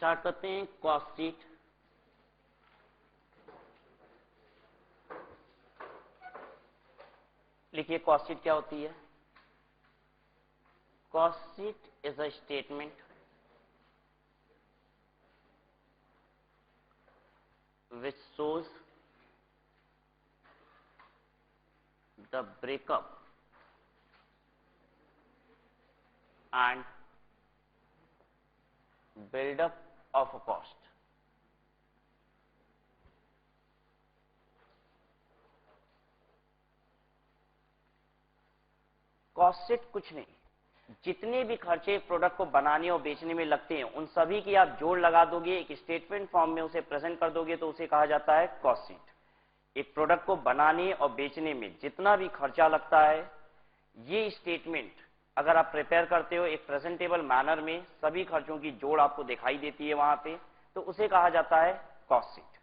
Start करते हैं cost sheet. लिखिए कॉस्ट शीट क्या होती है। Cost sheet is a statement which shows the breakup and build-up of a cost. Cost sheet कुछ नहीं, जितने भी खर्चे एक प्रोडक्ट को बनाने और बेचने में लगते हैं उन सभी की आप जोड़ लगा दोगे, एक स्टेटमेंट फॉर्म में उसे प्रेजेंट कर दोगे तो उसे कहा जाता है कॉस्ट शीट। एक प्रोडक्ट को बनाने और बेचने में जितना भी खर्चा लगता है, ये स्टेटमेंट अगर आप प्रिपेयर करते हो एक प्रेजेंटेबल मैनर में, सभी खर्चों की जोड़ आपको दिखाई देती है वहां पे, तो उसे कहा जाता है कॉस्ट शीट।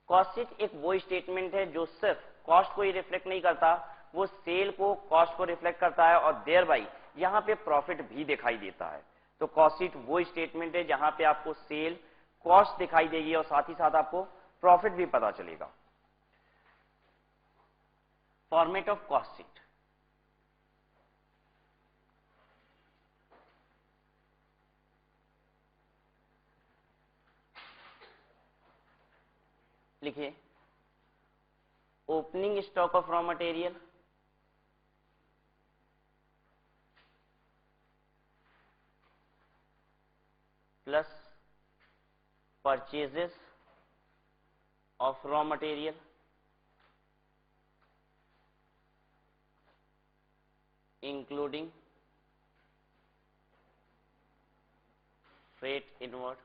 कॉस्ट शीट एक वो स्टेटमेंट है जो सिर्फ कॉस्ट को ही रिफ्लेक्ट नहीं करता, वो सेल को, कॉस्ट को रिफ्लेक्ट करता है और देयर बाई यहां पे प्रॉफिट भी दिखाई देता है। तो कॉस्ट शीट वो स्टेटमेंट है जहां पे आपको सेल, कॉस्ट दिखाई देगी और साथ ही साथ आपको प्रॉफिट भी पता चलेगा। Format of cost sheet. लिखिए opening stock of raw material plus purchases of raw material including freight inward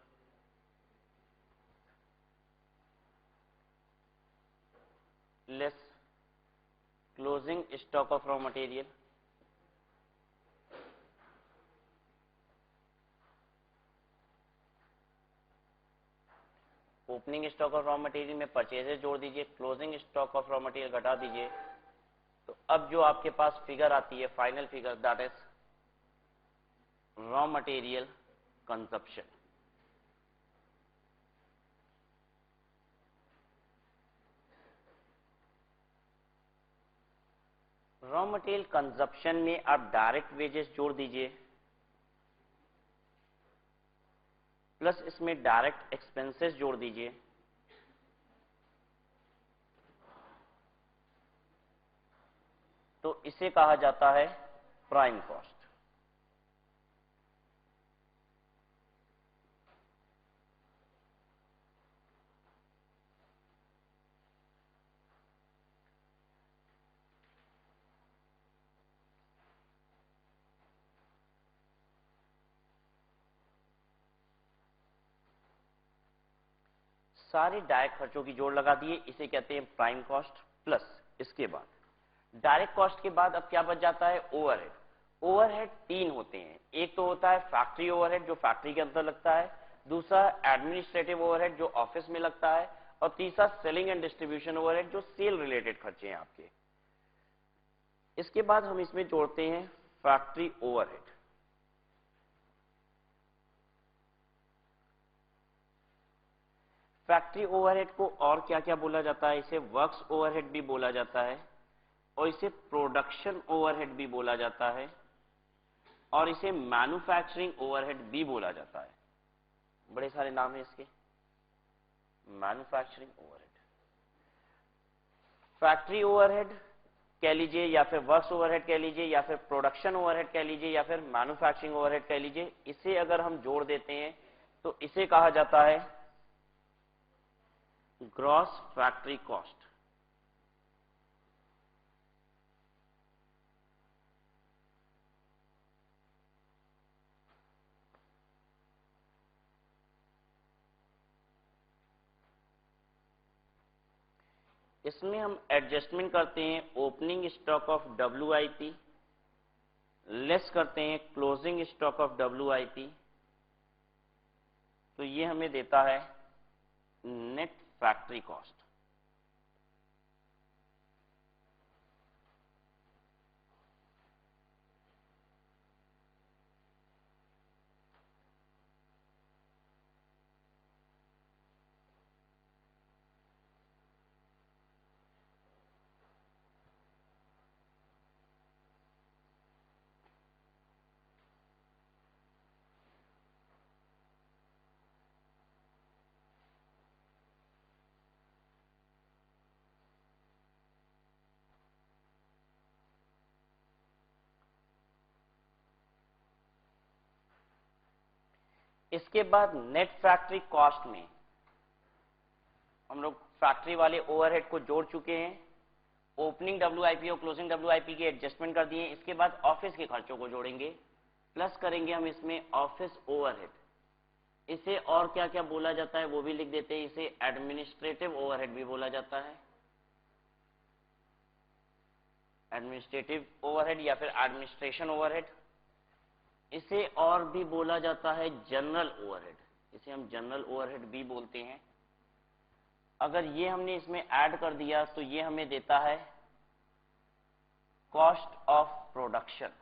less closing stock of raw material opening stock of raw material में परचेजेस जोड़ दीजिए, closing stock of raw material घटा दीजिए, तो अब जो आपके पास फिगर आती है final figure, that is raw material consumption. Raw material consumption में आप डायरेक्ट वेजेस जोड़ दीजिए प्लस इसमें डायरेक्ट एक्सपेंसेस जोड़ दीजिए, तो इसे कहा जाता है प्राइम कॉस्ट। सारे डायरेक्ट खर्चों की जोड़ लगा दिए, इसे कहते हैं प्राइम कॉस्ट। प्लस इसके बाद डायरेक्ट कॉस्ट के बाद अब क्या बच जाता है, ओवरहेड। ओवरहेड तीन होते हैं, एक तो होता है फैक्ट्री ओवरहेड जो फैक्ट्री के अंदर लगता है, दूसरा एडमिनिस्ट्रेटिव ओवरहेड जो ऑफिस में लगता है, और तीसरा सेलिंग एंड डिस्ट्रीब्यूशन ओवरहेड जो सेल रिलेटेड खर्चे हैं आपके। इसके बाद हम इसमें जोड़ते हैं फैक्ट्री ओवरहेड। फैक्ट्री ओवरहेड को और क्या क्या बोला जाता है, इसे वर्क्स ओवरहेड भी बोला जाता है, और इसे प्रोडक्शन ओवरहेड भी बोला जाता है, और इसे मैन्युफैक्चरिंग ओवरहेड भी बोला जाता है। बड़े सारे नाम है इसके। मैन्युफैक्चरिंग ओवरहेड, फैक्ट्री ओवरहेड कह लीजिए, या फिर वर्क्स ओवरहेड कह लीजिए, या फिर प्रोडक्शन ओवरहेड कह लीजिए, या फिर मैन्युफैक्चरिंग ओवरहेड कह लीजिए। इसे अगर हम जोड़ देते हैं तो इसे कहा जाता है ग्रॉस फैक्ट्री कॉस्ट। इसमें हम एडजस्टमेंट करते हैं opening stock of WIP less करते हैं क्लोजिंग स्टॉक ऑफ WIP, तो ये हमें देता है नेट फैक्ट्री कॉस्ट। इसके बाद नेट फैक्ट्री कॉस्ट में हम लोग फैक्ट्री वाले ओवरहेड को जोड़ चुके हैं, ओपनिंग डब्ल्यूआईपी और क्लोजिंग डब्ल्यूआईपी के एडजस्टमेंट कर दिए। इसके बाद ऑफिस के खर्चों को जोड़ेंगे, प्लस करेंगे हम इसमें ऑफिस ओवरहेड। इसे और क्या क्या बोला जाता है वो भी लिख देते हैं। इसे एडमिनिस्ट्रेटिव ओवरहेड भी बोला जाता है, एडमिनिस्ट्रेटिव ओवरहेड या फिर एडमिनिस्ट्रेशन ओवरहेड। इसे और भी बोला जाता है जनरल ओवरहेड, इसे हम जनरल ओवरहेड भी बोलते हैं। अगर ये हमने इसमें ऐड कर दिया तो ये हमें देता है cost of production.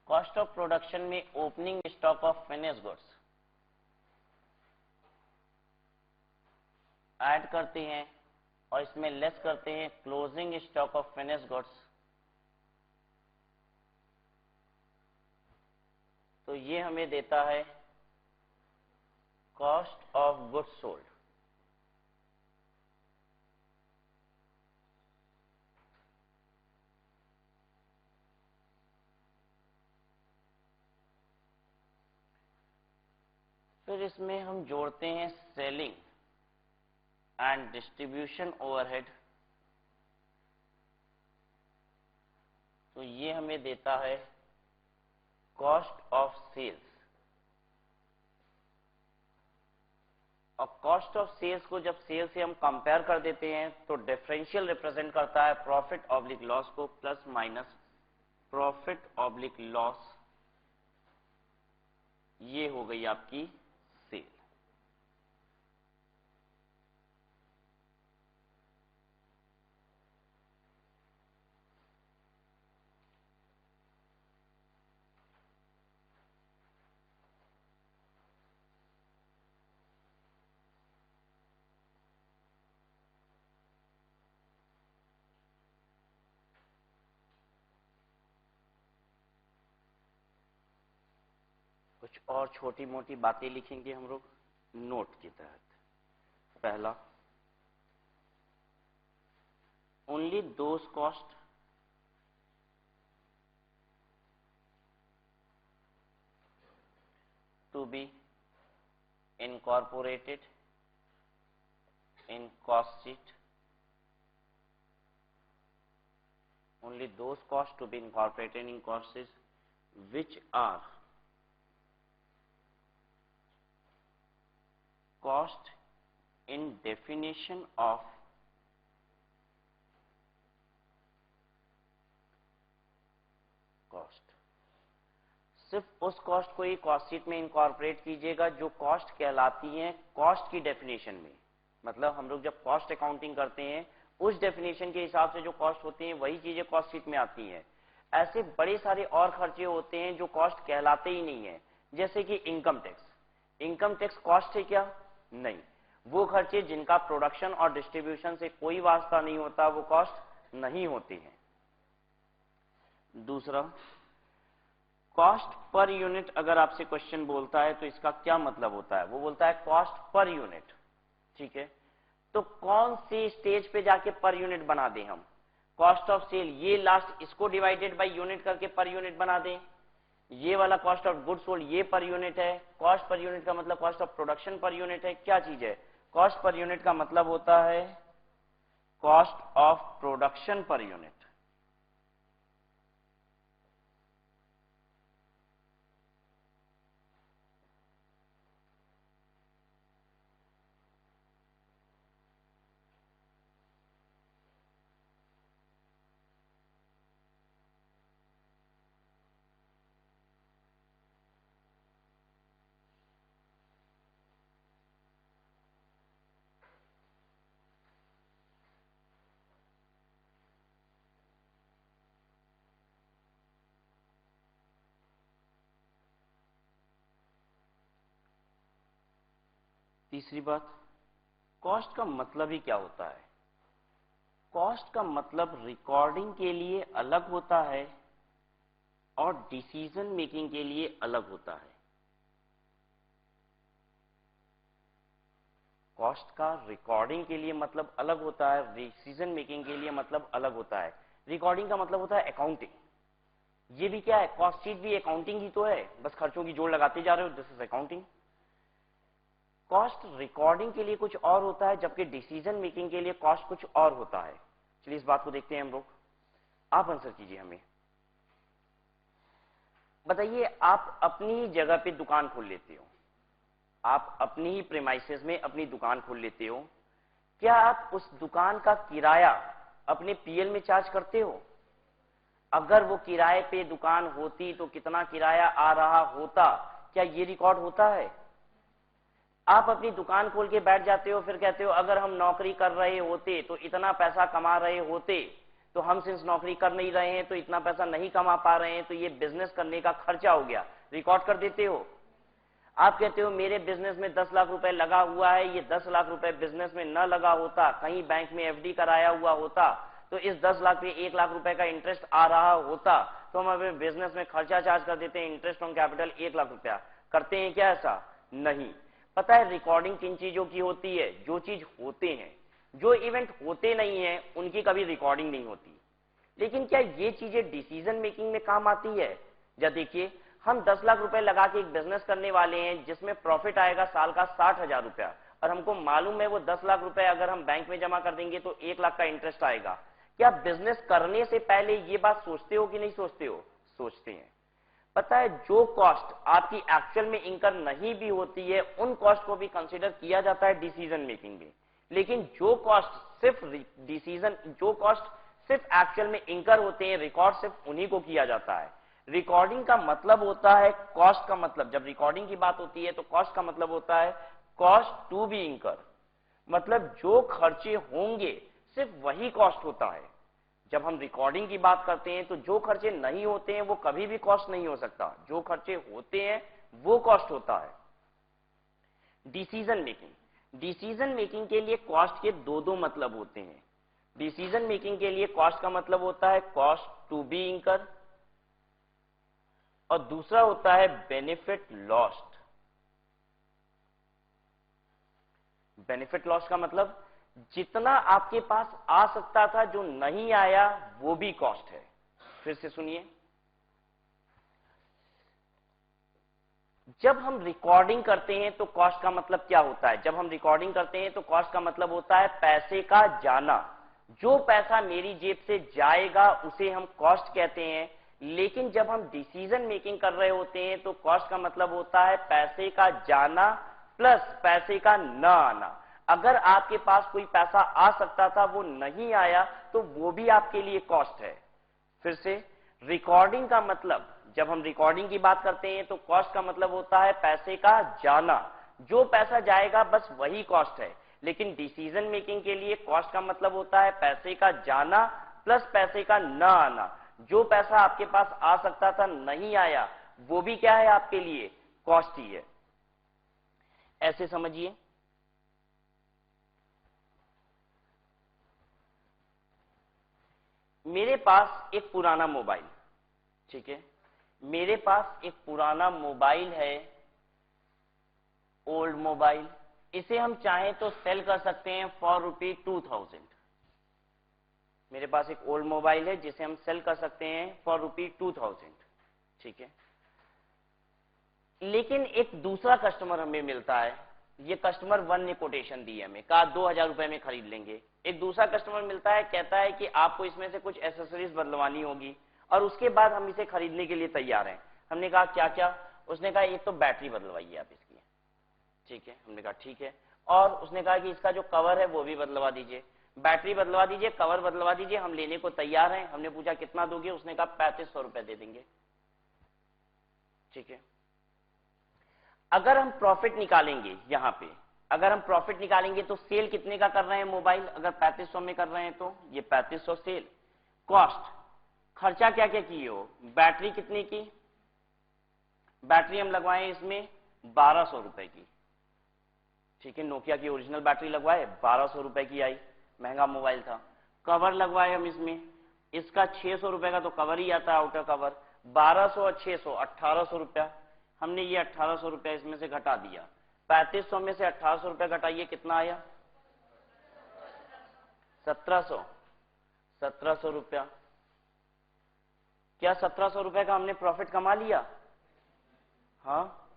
Cost of production में opening stock of finished goods add करते हैं और इसमें लेस करते हैं closing stock of finished goods. तो ये हमें देता है कॉस्ट ऑफ गुड्स सोल्ड। फिर इसमें हम जोड़ते हैं सेलिंग एंड डिस्ट्रीब्यूशन ओवरहेड। तो ये हमें देता है कॉस्ट ऑफ सेल्स। और कॉस्ट ऑफ सेल्स को जब सेल्स से हम कंपेयर कर देते हैं तो डिफरेंशियल रिप्रेजेंट करता है प्रॉफिट ऑब्लिक लॉस को, plus minus profit oblique loss. ये हो गई आपकी सेल। कुछ और छोटी मोटी बातें लिखेंगे हम लोग नोट के तहत। पहला, only those cost to be incorporated in cost sheet, only those costs to be incorporated in cost sheet which are cost in definition of cost। सिर्फ उस कॉस्ट को ही कॉस्ट शीट में इनकॉर्पोरेट कीजिएगा जो कॉस्ट कहलाती हैं कॉस्ट की definition में। मतलब हम लोग जब कॉस्ट अकाउंटिंग करते हैं उस डेफिनेशन के हिसाब से जो कॉस्ट होती हैं वही चीजें कॉस्ट शीट में आती हैं। ऐसे बड़े सारे और खर्चे होते हैं जो कॉस्ट कहलाते ही नहीं है, जैसे कि income tax. Income tax cost है क्या? नहीं। वो खर्चे जिनका प्रोडक्शन और डिस्ट्रीब्यूशन से कोई वास्ता नहीं होता वो कॉस्ट नहीं होते हैं। दूसरा, कॉस्ट पर यूनिट अगर आपसे क्वेश्चन बोलता है तो इसका क्या मतलब होता है? वो बोलता है कॉस्ट पर यूनिट। ठीक है, तो कौन सी स्टेज पे जाके पर यूनिट बना दें हम? कॉस्ट ऑफ सेल, ये लास्ट इसको डिवाइडेड बाय यूनिट करके पर यूनिट बना दें। ये वाला कॉस्ट ऑफ गुड्स सोल्ड ये पर यूनिट है। कॉस्ट पर यूनिट का मतलब cost of production per unit है। क्या चीज है? कॉस्ट पर यूनिट का मतलब होता है cost of production per unit. तीसरी बात, कॉस्ट का मतलब ही क्या होता है? कॉस्ट का मतलब रिकॉर्डिंग के लिए अलग होता है और डिसीजन मेकिंग के लिए अलग होता है। कॉस्ट का रिकॉर्डिंग के लिए मतलब अलग होता है, डिसीजन मेकिंग के लिए मतलब अलग होता है। रिकॉर्डिंग का मतलब होता है अकाउंटिंग। ये भी क्या है, कॉस्ट शीट भी अकाउंटिंग ही तो है, बस खर्चों की जोड़ लगाते जा रहे हो, this is accounting. Cost recording के लिए कुछ और होता है, जबकि डिसीजन मेकिंग के लिए कॉस्ट कुछ और होता है। चलिए इस बात को देखते हैं हम लोग। आप आंसर कीजिए हमें, बताइए, आप अपनी जगह पे दुकान खोल लेते हो, आप अपनी ही प्रेमाइसेस में अपनी दुकान खोल लेते हो, क्या आप उस दुकान का किराया अपने पीएल में चार्ज करते हो? अगर वो किराए पे दुकान होती तो कितना किराया आ रहा होता, क्या ये रिकॉर्ड होता है? आप अपनी दुकान खोल के बैठ जाते हो, फिर कहते हो अगर हम नौकरी कर रहे होते तो इतना पैसा कमा रहे होते, तो हम सिंस नौकरी कर नहीं रहे हैं तो इतना पैसा नहीं कमा पा रहे हैं, तो ये बिजनेस करने का खर्चा हो गया, रिकॉर्ड कर देते हो। आप कहते हो मेरे बिजनेस में 10 लाख रुपए लगा हुआ है, ये 10 लाख रुपए बिजनेस में न लगा होता, कहीं बैंक में एफडी कराया हुआ होता, तो इस 10 लाख पे 1 लाख रुपए का इंटरेस्ट आ रहा होता, तो हम अपने बिजनेस में खर्चा चार्ज कर देते हैं, इंटरेस्ट ऑन कैपिटल 1 लाख रुपया। करते हैं क्या ऐसा? नहीं। पता है रिकॉर्डिंग किन चीजों की होती है? जो चीज होते हैं। जो इवेंट होते नहीं है उनकी कभी रिकॉर्डिंग नहीं होती। लेकिन क्या ये चीजें डिसीजन मेकिंग में काम आती है? जब देखिए, हम 10 लाख रुपए लगा के एक बिजनेस करने वाले हैं जिसमें प्रॉफिट आएगा साल का 60,000 रुपया, और हमको मालूम है वो 10 लाख रुपए अगर हम बैंक में जमा कर देंगे तो 1 लाख का इंटरेस्ट आएगा। क्या बिजनेस करने से पहले ये बात सोचते हो कि नहीं सोचते हो? सोचते हैं। पता है जो कॉस्ट आपकी एक्चुअल में इंकर नहीं भी होती है, उन कॉस्ट को भी कंसीडर किया जाता है डिसीजन मेकिंग में। लेकिन जो कॉस्ट सिर्फ एक्चुअल में इंकर होते हैं, रिकॉर्ड सिर्फ उन्हीं को किया जाता है। रिकॉर्डिंग का मतलब होता है कॉस्ट का मतलब, जब रिकॉर्डिंग की बात होती है तो कॉस्ट का मतलब होता है कॉस्ट टू बी इंकर, मतलब जो खर्चे होंगे सिर्फ वही कॉस्ट होता है। जब हम रिकॉर्डिंग की बात करते हैं तो जो खर्चे नहीं होते हैं वो कभी भी कॉस्ट नहीं हो सकता, जो खर्चे होते हैं वो कॉस्ट होता है। डिसीजन मेकिंग के लिए कॉस्ट के दो मतलब होते हैं। डिसीजन मेकिंग के लिए कॉस्ट का मतलब होता है कॉस्ट टू बी इंकर, और दूसरा होता है बेनिफिट लॉस्ट। बेनिफिट लॉस का मतलब जितना आपके पास आ सकता था जो नहीं आया वो भी कॉस्ट है। फिर से सुनिए, जब हम रिकॉर्डिंग करते हैं तो कॉस्ट का मतलब क्या होता है? जब हम रिकॉर्डिंग करते हैं तो कॉस्ट का मतलब होता है पैसे का जाना। जो पैसा मेरी जेब से जाएगा उसे हम कॉस्ट कहते हैं। लेकिन जब हम डिसीजन मेकिंग कर रहे होते हैं तो कॉस्ट का मतलब होता है पैसे का जाना प्लस पैसे का न आना। अगर आपके पास कोई पैसा आ सकता था वो नहीं आया तो वो भी आपके लिए कॉस्ट है। फिर से, रिकॉर्डिंग का मतलब, जब हम रिकॉर्डिंग की बात करते हैं तो कॉस्ट का मतलब होता है पैसे का जाना। जो पैसा जाएगा बस वही कॉस्ट है। लेकिन डिसीजन मेकिंग के लिए कॉस्ट का मतलब होता है पैसे का जाना प्लस पैसे का न आना। जो पैसा आपके पास आ सकता था नहीं आया वो भी क्या है आपके लिए? कॉस्ट ही है। ऐसे समझिए, मेरे पास एक पुराना मोबाइल, ठीक है, मेरे पास एक पुराना मोबाइल है, ओल्ड मोबाइल। इसे हम चाहें तो सेल कर सकते हैं फॉर ₹2000। मेरे पास एक ओल्ड मोबाइल है जिसे हम सेल कर सकते हैं फॉर ₹2000, ठीक है। लेकिन एक दूसरा कस्टमर हमें मिलता है, ये कस्टमर 1 ने कोटेशन दी हमें, कहा 2000 रुपए में खरीद लेंगे। एक दूसरा कस्टमर मिलता है, कहता है कि आपको इसमें से कुछ एसेसरीज बदलवानी होगी और उसके बाद हम इसे खरीदने के लिए तैयार हैं। हमने कहा क्या क्या? उसने कहा एक तो बैटरी बदलवाइए आप इसकी, ठीक है। हमने कहा ठीक है। और उसने कहा कि इसका जो कवर है वो भी बदलवा दीजिए, बैटरी बदलवा दीजिए, कवर बदलवा दीजिए, हम लेने को तैयार हैं। हमने पूछा कितना दोगे? उसने कहा 3500 रुपए दे देंगे, ठीक है। अगर हम प्रॉफिट निकालेंगे यहां पे, अगर हम प्रॉफिट निकालेंगे तो सेल कितने का कर रहे हैं मोबाइल? अगर 3500 में कर रहे हैं तो ये 3500 सेल। कॉस्ट, खर्चा क्या क्या किए हो? बैटरी कितने की? बैटरी हम लगवाए इसमें 1200 रुपए की, ठीक है। नोकिया की ओरिजिनल बैटरी लगवाए, 1200 रुपए की आई, महंगा मोबाइल था। कवर लगवाए हम इसमें, इसका 600 रुपए का तो कवर ही आता है, आउटर कवर। 1200 और 600 1800 रुपया, हमने ये 1800 रुपया इसमें से घटा दिया। 3500 में से 1800 रुपए घटाइए, कितना आया? 1700 रुपया। क्या 1700 रुपए का हमने प्रॉफिट कमा लिया? हाँ,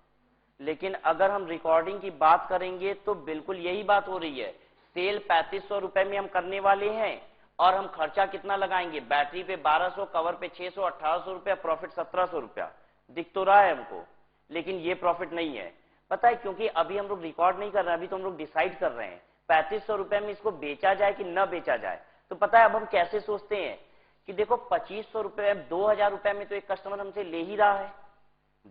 लेकिन अगर हम रिकॉर्डिंग की बात करेंगे तो बिल्कुल यही बात हो रही है। सेल 3500 रुपए में हम करने वाले हैं और हम खर्चा कितना लगाएंगे? बैटरी पे 1200, कवर पे 600, 1800 रुपया, प्रॉफिट 1700 रुपया। दिख तो रहा है हमको, लेकिन ये प्रॉफिट नहीं है। पता है, क्योंकि अभी हम लोग रिकॉर्ड नहीं कर रहे हैं, अभी तो हम लोग डिसाइड कर रहे हैं 3500 रुपए में इसको बेचा जाए कि न बेचा जाए। तो पता है अब हम कैसे सोचते हैं कि देखो 2500 रुपए, 2000 रुपए में तो एक कस्टमर हमसे ले ही रहा है,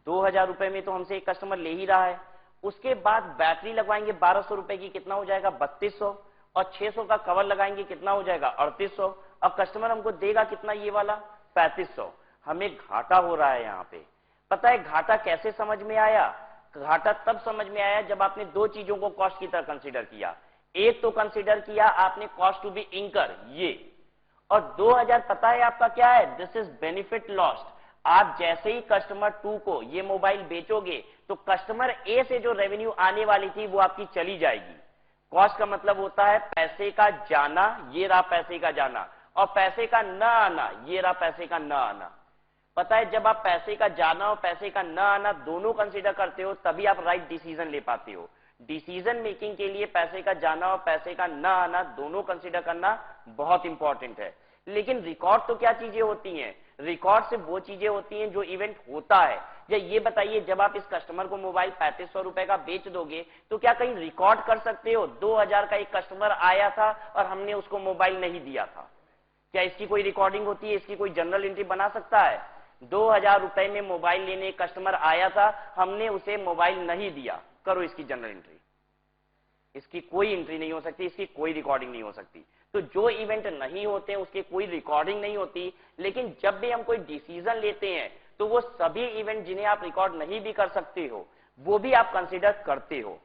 2000 रुपए में तो हमसे एक कस्टमर ले ही रहा है। उसके बाद बैटरी लगवाएंगे 1200 रुपए की, कितना हो जाएगा? 3200, और 600 का कवर लगाएंगे, कितना हो जाएगा? 3800। अब कस्टमर हमको देगा कितना? ये वाला 3500। हमें घाटा हो रहा है यहाँ पे। पता है घाटा कैसे समझ में आया? घाटा तब समझ में आया जब आपने दो चीजों को कॉस्ट की तरह कंसीडर किया। एक तो कंसीडर किया आपने कॉस्ट टू बी इंकर, ये, और 2000 पता है आपका क्या है? This is benefit lost. आप जैसे ही कस्टमर 2 को ये मोबाइल बेचोगे तो कस्टमर ए से जो रेवेन्यू आने वाली थी वो आपकी चली जाएगी। कॉस्ट का मतलब होता है पैसे का जाना, ये रहा पैसे का जाना, और पैसे का न आना, ये रहा पैसे का न आना। पता है जब आप पैसे का जाना और पैसे का न आना दोनों कंसीडर करते हो तभी आप राइट डिसीजन ले पाते हो। डिसीजन मेकिंग के लिए पैसे का जाना और पैसे का न आना दोनों कंसीडर करना बहुत इंपॉर्टेंट है। लेकिन रिकॉर्ड तो क्या चीजें होती हैं? रिकॉर्ड से वो चीजें होती हैं जो इवेंट होता है। या ये बताइए, जब आप इस कस्टमर को मोबाइल 3500 रुपए का बेच दोगे तो क्या कहीं रिकॉर्ड कर सकते हो 2000 का एक कस्टमर आया था और हमने उसको मोबाइल नहीं दिया था? क्या इसकी कोई रिकॉर्डिंग होती है? इसकी कोई जनरल एंट्री बना सकता है? 2000 रुपए में मोबाइल लेने एक कस्टमर आया था, हमने उसे मोबाइल नहीं दिया, करो इसकी जनरल एंट्री। इसकी कोई एंट्री नहीं हो सकती, इसकी कोई रिकॉर्डिंग नहीं हो सकती। तो जो इवेंट नहीं होते हैं उसकी कोई रिकॉर्डिंग नहीं होती। लेकिन जब भी हम कोई डिसीजन लेते हैं तो वो सभी इवेंट जिन्हें आप रिकॉर्ड नहीं भी कर सकते हो वो भी आप कंसीडर करते हो।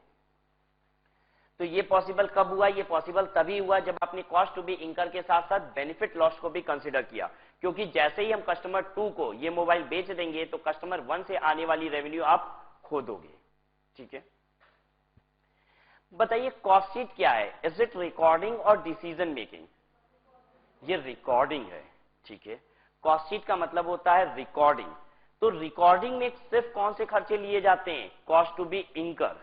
तो ये पॉसिबल कब हुआ? ये पॉसिबल तभी हुआ जब आपने कॉस्ट टू बी इंकर के साथ साथ बेनिफिट लॉस को भी कंसीडर किया। क्योंकि जैसे ही हम कस्टमर 2 को ये मोबाइल बेच देंगे तो कस्टमर 1 से आने वाली रेवेन्यू आप खो दोगे। ठीक है, बताइए कॉस्ट शीट क्या है? इज इट रिकॉर्डिंग और डिसीजन मेकिंग? ये रिकॉर्डिंग है। ठीक है, कॉस्ट शीट का मतलब होता है रिकॉर्डिंग। तो रिकॉर्डिंग में सिर्फ कौन से खर्चे लिए जाते हैं? कॉस्ट टू बी इंकर।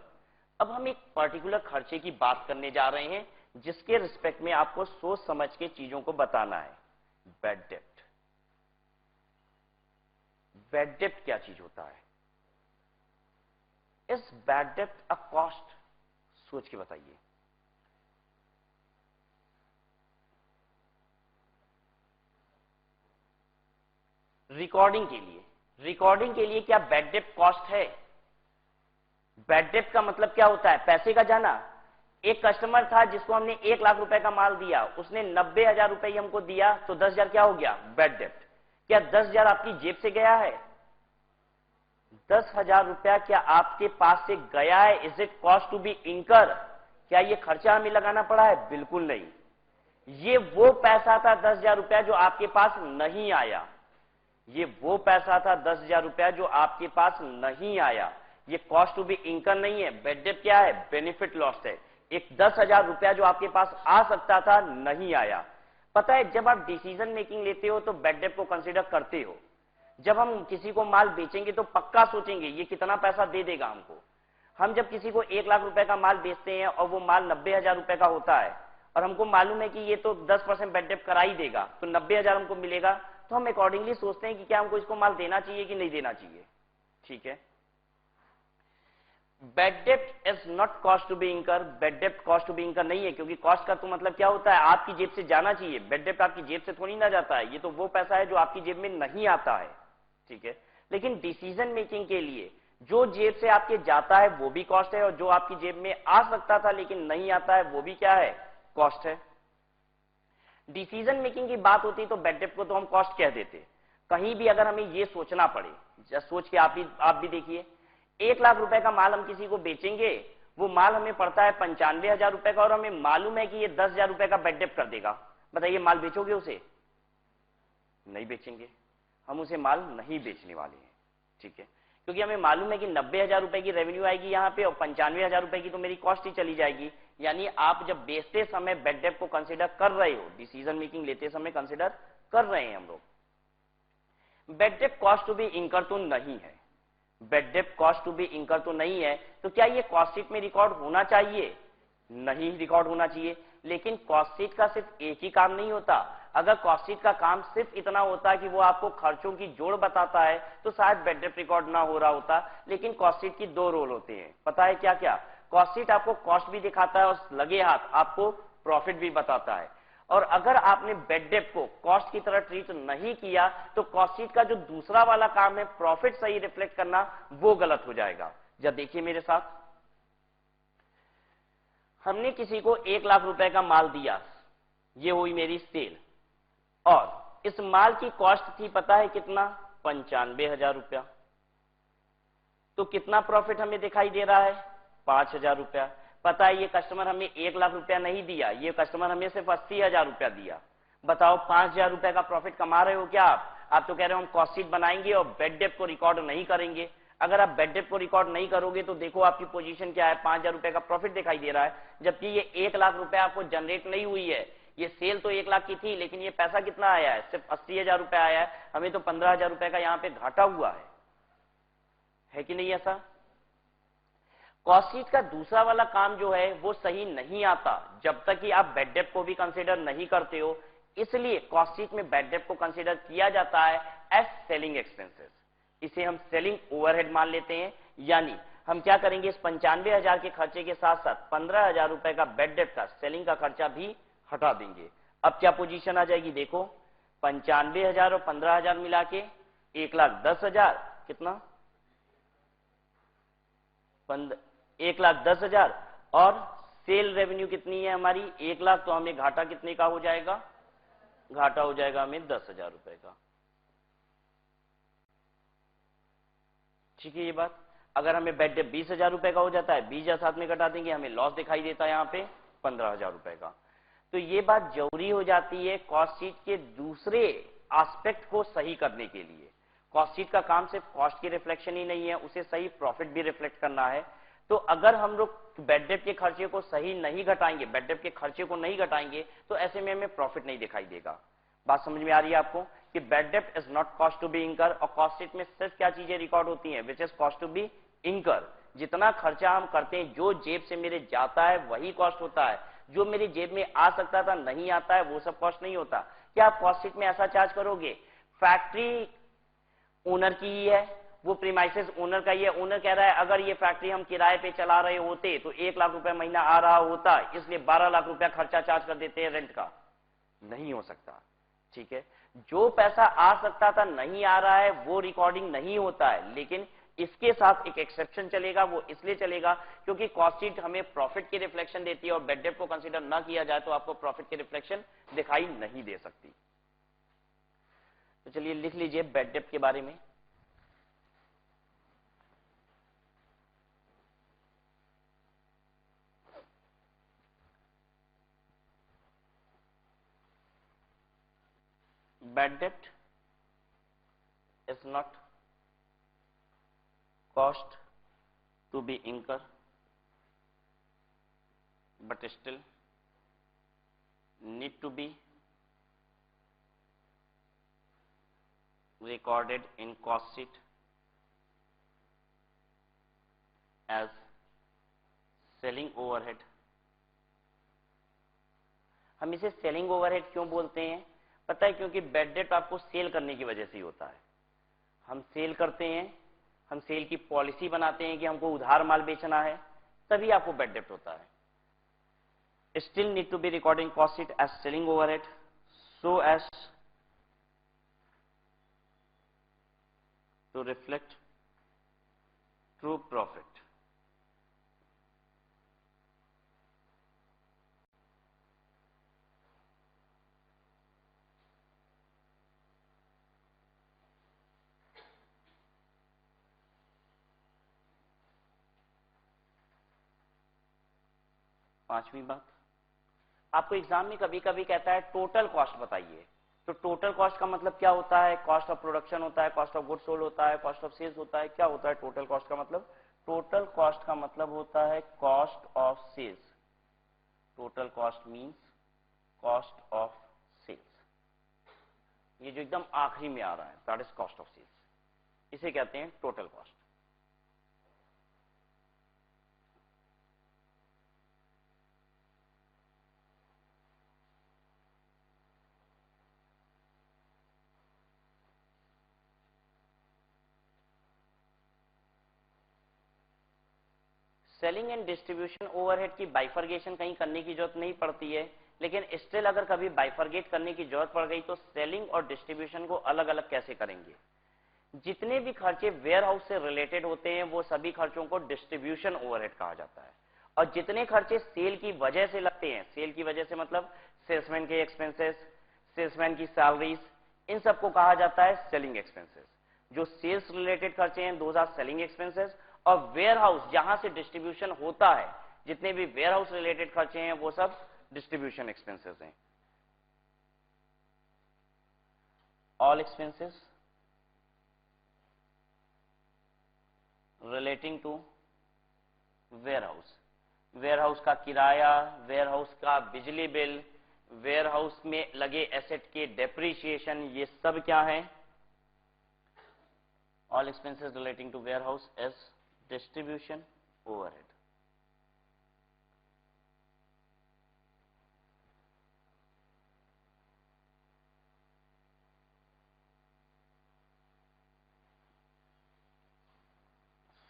अब हम एक पर्टिकुलर खर्चे की बात करने जा रहे हैं जिसके रिस्पेक्ट में आपको सोच समझ के चीजों को बताना है। बैड डेप्ट। बैड डेप्ट क्या चीज होता है? इज बैड डेप्ट अ कॉस्ट? सोच के बताइए। रिकॉर्डिंग के लिए क्या बैड डेप्ट कॉस्ट है? बैड डेप्ट का मतलब क्या होता है? पैसे का जाना। एक कस्टमर था जिसको हमने 1 लाख रुपए का माल दिया, उसने 90,000 रुपए ही हमको दिया, तो 10,000 क्या हो गया? बैड डेप्ट। क्या 10,000 आपकी जेब से गया है? 10,000 रुपया क्या आपके पास से गया है? Is it cost to be incur? क्या ये खर्चा हमें लगाना पड़ा है? बिल्कुल नहीं। ये वो पैसा था 10,000 रुपया जो आपके पास नहीं आया। ये वो पैसा था 10,000 रुपया जो आपके पास नहीं आया। ये कॉस्ट टू बी इंकर नहीं है। बैड डेप्ट क्या है? बेनिफिट लॉस है। एक 10,000 रुपया जो आपके पास आ सकता था नहीं आया। पता है जब आप डिसीजन मेकिंग लेते हो तो बैड डेप्ट को कंसीडर करते हो। जब हम किसी को माल बेचेंगे तो पक्का सोचेंगे ये कितना पैसा दे देगा हमको। हम जब किसी को 1 लाख रुपए का माल बेचते हैं और वो माल 90,000 रुपए का होता है और हमको मालूम है कि ये तो 10% बैड डेप्ट करा ही देगा, तो 90,000 हमको मिलेगा, तो हम अकॉर्डिंगली सोचते हैं कि क्या हमको इसको माल देना चाहिए कि नहीं देना चाहिए। ठीक है, बैड डेप्ट is not cost to be incur. Bad डेप्ट कॉस्ट टू बी इंकर नहीं है, क्योंकि कॉस्ट का तो मतलब क्या होता है? आपकी जेब से जाना चाहिए। बैड डेप्ट आपकी जेब से थोड़ी ना जाता है, ये तो वो पैसा है जो आपकी जेब में नहीं आता है। ठीक है, लेकिन डिसीजन मेकिंग के लिए जो जेब से आपके जाता है वो भी कॉस्ट है, और जो आपकी जेब में आ सकता था लेकिन नहीं आता है वो भी क्या है? कॉस्ट है। डिसीजन मेकिंग की बात होती तो बैड डेप्ट को तो हम कॉस्ट कह देते। कहीं भी अगर हमें ये सोचना पड़े, जस्ट सोच के आप भी देखिए, 1 लाख रुपए का माल हम किसी को बेचेंगे, वो माल हमें पड़ता है 95,000 रुपए का, और हमें मालूम है कि ये 10,000 रुपए का बैड डेप्ट कर देगा। बताइए माल बेचोगे उसे? नहीं बेचेंगे, हम उसे माल नहीं बेचने वाले हैं। ठीक है, क्योंकि हमें मालूम है कि 90,000 रुपए की रेवेन्यू आएगी यहाँ पे और 95,000 रुपए की तो मेरी कॉस्ट ही चली जाएगी। यानी आप जब बेचते समय बेड डेप्ट को कंसिडर कर रहे हो, डिसीजन मेकिंग लेते समय कंसिडर कर रहे हैं हम लोग। बेड डेप्ट कॉस्ट टू बी इंकर तो नहीं है, बेड डेप्ट कॉस्ट टू बी इंकर तो नहीं है, तो क्या ये कॉस्ट शीट में रिकॉर्ड होना चाहिए? नहीं रिकॉर्ड होना चाहिए। लेकिन कॉस्ट शीट का सिर्फ एक ही काम नहीं होता। अगर कॉस्ट शीट का काम सिर्फ इतना होता कि वो आपको खर्चों की जोड़ बताता है तो शायद बेड डेप्ट रिकॉर्ड ना हो रहा होता। लेकिन कॉस्ट शीट की दो रोल होते हैं, पता है क्या क्या? कॉस्ट शीट आपको कॉस्ट भी दिखाता है और लगे हाथ आपको प्रॉफिट भी बताता है। और अगर आपने बेड डेप्ट को कॉस्ट की तरह ट्रीट नहीं किया तो कॉस्ट शीट का जो दूसरा वाला काम है प्रॉफिट सही रिफ्लेक्ट करना, वो गलत हो जाएगा। जब देखिए मेरे साथ, हमने किसी को 1 लाख रुपए का माल दिया, ये हुई मेरी सेल, और इस माल की कॉस्ट थी पता है कितना? 95,000 रुपया। तो कितना प्रॉफिट हमें दिखाई दे रहा है? 5,000 रुपया। पता है ये कस्टमर हमें 1 लाख रुपया नहीं दिया, ये कस्टमर हमें सिर्फ 80,000 रुपया दिया। बताओ 5,000 रुपया का प्रॉफिट कमा रहे हो क्या आप तो कह रहे हो हम कॉस्ट शीट बनाएंगे और बेड डेप्ट को रिकॉर्ड नहीं करेंगे। अगर आप बेड डेप्ट को रिकॉर्ड नहीं करोगे तो देखो आपकी पोजीशन क्या है, 5,000 रुपए का प्रॉफिट दिखाई दे रहा है, जबकि ये 1 लाख रुपया आपको जनरेट नहीं हुई है। ये सेल तो 1 लाख की थी, लेकिन ये पैसा कितना आया है? सिर्फ 80,000 रुपया आया है। हमें तो 15,000 रुपए का यहाँ पे घाटा हुआ है कि नहीं ऐसा? कॉस्ट शीट का दूसरा वाला काम जो है वो सही नहीं आता जब तक कि आप बेड डेप्ट को भी कंसीडर नहीं करते हो। इसलिए कॉस्ट शीट में बेड डेप्ट को कंसीडर किया जाता है एज सेलिंग एक्सपेंसेस। इसे हम सेलिंग ओवरहेड मान लेते हैं। यानी हम क्या करेंगे, इस 95,000 के खर्चे के साथ साथ 15,000 रुपए का बेड डेप्ट का सेलिंग का खर्चा भी हटा देंगे। अब क्या पोजीशन आ जाएगी देखो, 95,000 और 15,000 मिला के 1,10,000, कितना? 1,10,000। और सेल रेवेन्यू कितनी है हमारी? 1 लाख। तो हमें घाटा कितने का हो जाएगा? घाटा हो जाएगा हमें 10,000 रुपए का। ठीक है ये बात। अगर हमें बेड डेप्ट 20,000 रुपए का हो जाता है, 20,000 साथ में घटा देंगे, हमें लॉस दिखाई देता है यहाँ पे 15,000 रुपए का। तो ये बात जरूरी हो जाती है कॉस्ट शीट के दूसरे एस्पेक्ट को सही करने के लिए। कॉस्ट शीट का काम सिर्फ कॉस्ट की रिफ्लेक्शन ही नहीं है, उसे सही प्रॉफिट भी रिफ्लेक्ट करना है। तो अगर हम लोग बेड डेप्ट के खर्चे को सही नहीं घटाएंगे, बेड डेप्ट के खर्चे को नहीं घटाएंगे, तो ऐसे में हमें प्रॉफिट नहीं दिखाई देगा। बात समझ में आ रही है आपको कि बेड डेप्ट is not cost to be incur, और कॉस्ट शीट में सिर्फ क्या चीजें रिकॉर्ड होती हैं, which is cost to be incur. जितना खर्चा हम करते हैं, जो जेब से मेरे जाता है वही कॉस्ट होता है। जो मेरी जेब में आ सकता था नहीं आता है वो सब कॉस्ट नहीं होता। क्या आप कॉस्ट शीट में ऐसा चार्ज करोगे? फैक्ट्री ओनर की ही है, वो प्रीमाइसेस ओनर का ही है। ओनर कह रहा है अगर ये फैक्ट्री हम किराए पे चला रहे होते तो 1 लाख रुपए महीना आ रहा होता, इसलिए 12 लाख रुपया खर्चा चार्ज कर देते हैं रेंट का। नहीं हो सकता। ठीक है, जो पैसा आ सकता था नहीं आ रहा है वो रिकॉर्डिंग नहीं होता है। लेकिन इसके साथ एक एक्सेप्शन चलेगा, वो इसलिए चलेगा क्योंकि कॉस्ट शीट हमें प्रॉफिट की रिफ्लेक्शन देती है और बेड डेप्ट को कंसीडर ना किया जाए तो आपको प्रॉफिट की रिफ्लेक्शन दिखाई नहीं दे सकती। तो चलिए लिख लीजिए बेड डेप्ट के बारे में। Bad debt is not cost to be incurred, but still need to be recorded in cost sheet as selling overhead। हम इसे सेलिंग ओवरहेड क्यों बोलते हैं? पता है क्योंकि बेड डेप्ट आपको सेल करने की वजह से ही होता है। हम सेल करते हैं, हम सेल की पॉलिसी बनाते हैं कि हमको उधार माल बेचना है, तभी आपको बेड डेप्ट होता है। Still need to be recording cost sheet as selling overhead so as to reflect true profit. पांचवी बात, आपको एग्जाम में कभी कभी कहता है टोटल कॉस्ट बताइए। तो टोटल कॉस्ट का मतलब क्या होता है? कॉस्ट ऑफ प्रोडक्शन होता है, कॉस्ट ऑफ गुड्स सोल्ड होता है, कॉस्ट ऑफ सेल्स होता है, क्या होता है टोटल कॉस्ट का मतलब? टोटल कॉस्ट का मतलब होता है cost of sales. Total cost means cost of sales. ये जो एकदम आखिरी में आ रहा है that is cost of sales, इसे कहते हैं total cost. Selling and distribution overhead की बाइफर्गेशन कहीं करने की जरूरत नहीं पड़ती है, लेकिन स्टिल अगर कभी बाइफर्गेट करने की जरूरत पड़ गई तो सेलिंग और डिस्ट्रीब्यूशन को अलग अलग कैसे करेंगे? जितने भी खर्चे वेयर हाउस से रिलेटेड होते हैं वो सभी खर्चों को डिस्ट्रीब्यूशन ओवरहेड कहा जाता है, और जितने खर्चे सेल की वजह से लगते हैं, सेल की वजह से मतलब सेल्समैन के एक्सपेंसेस, सेल्समैन की सैलरीज, इन सबको कहा जाता है सेलिंग एक्सपेंसेस। जो सेल्स रिलेटेड खर्चे हैं दोज आर सेलिंग एक्सपेंसेस, और वेयर हाउस जहां से डिस्ट्रीब्यूशन होता है, जितने भी वेयर हाउस रिलेटेड खर्चे हैं वो सब डिस्ट्रीब्यूशन एक्सपेंसेस हैं। All expenses relating to warehouse, warehouse का किराया, वेयर हाउस का बिजली बिल, वेयर हाउस में लगे एसेट के डेप्रीशिएशन, ये सब क्या है? All expenses relating to warehouse is distribution overhead.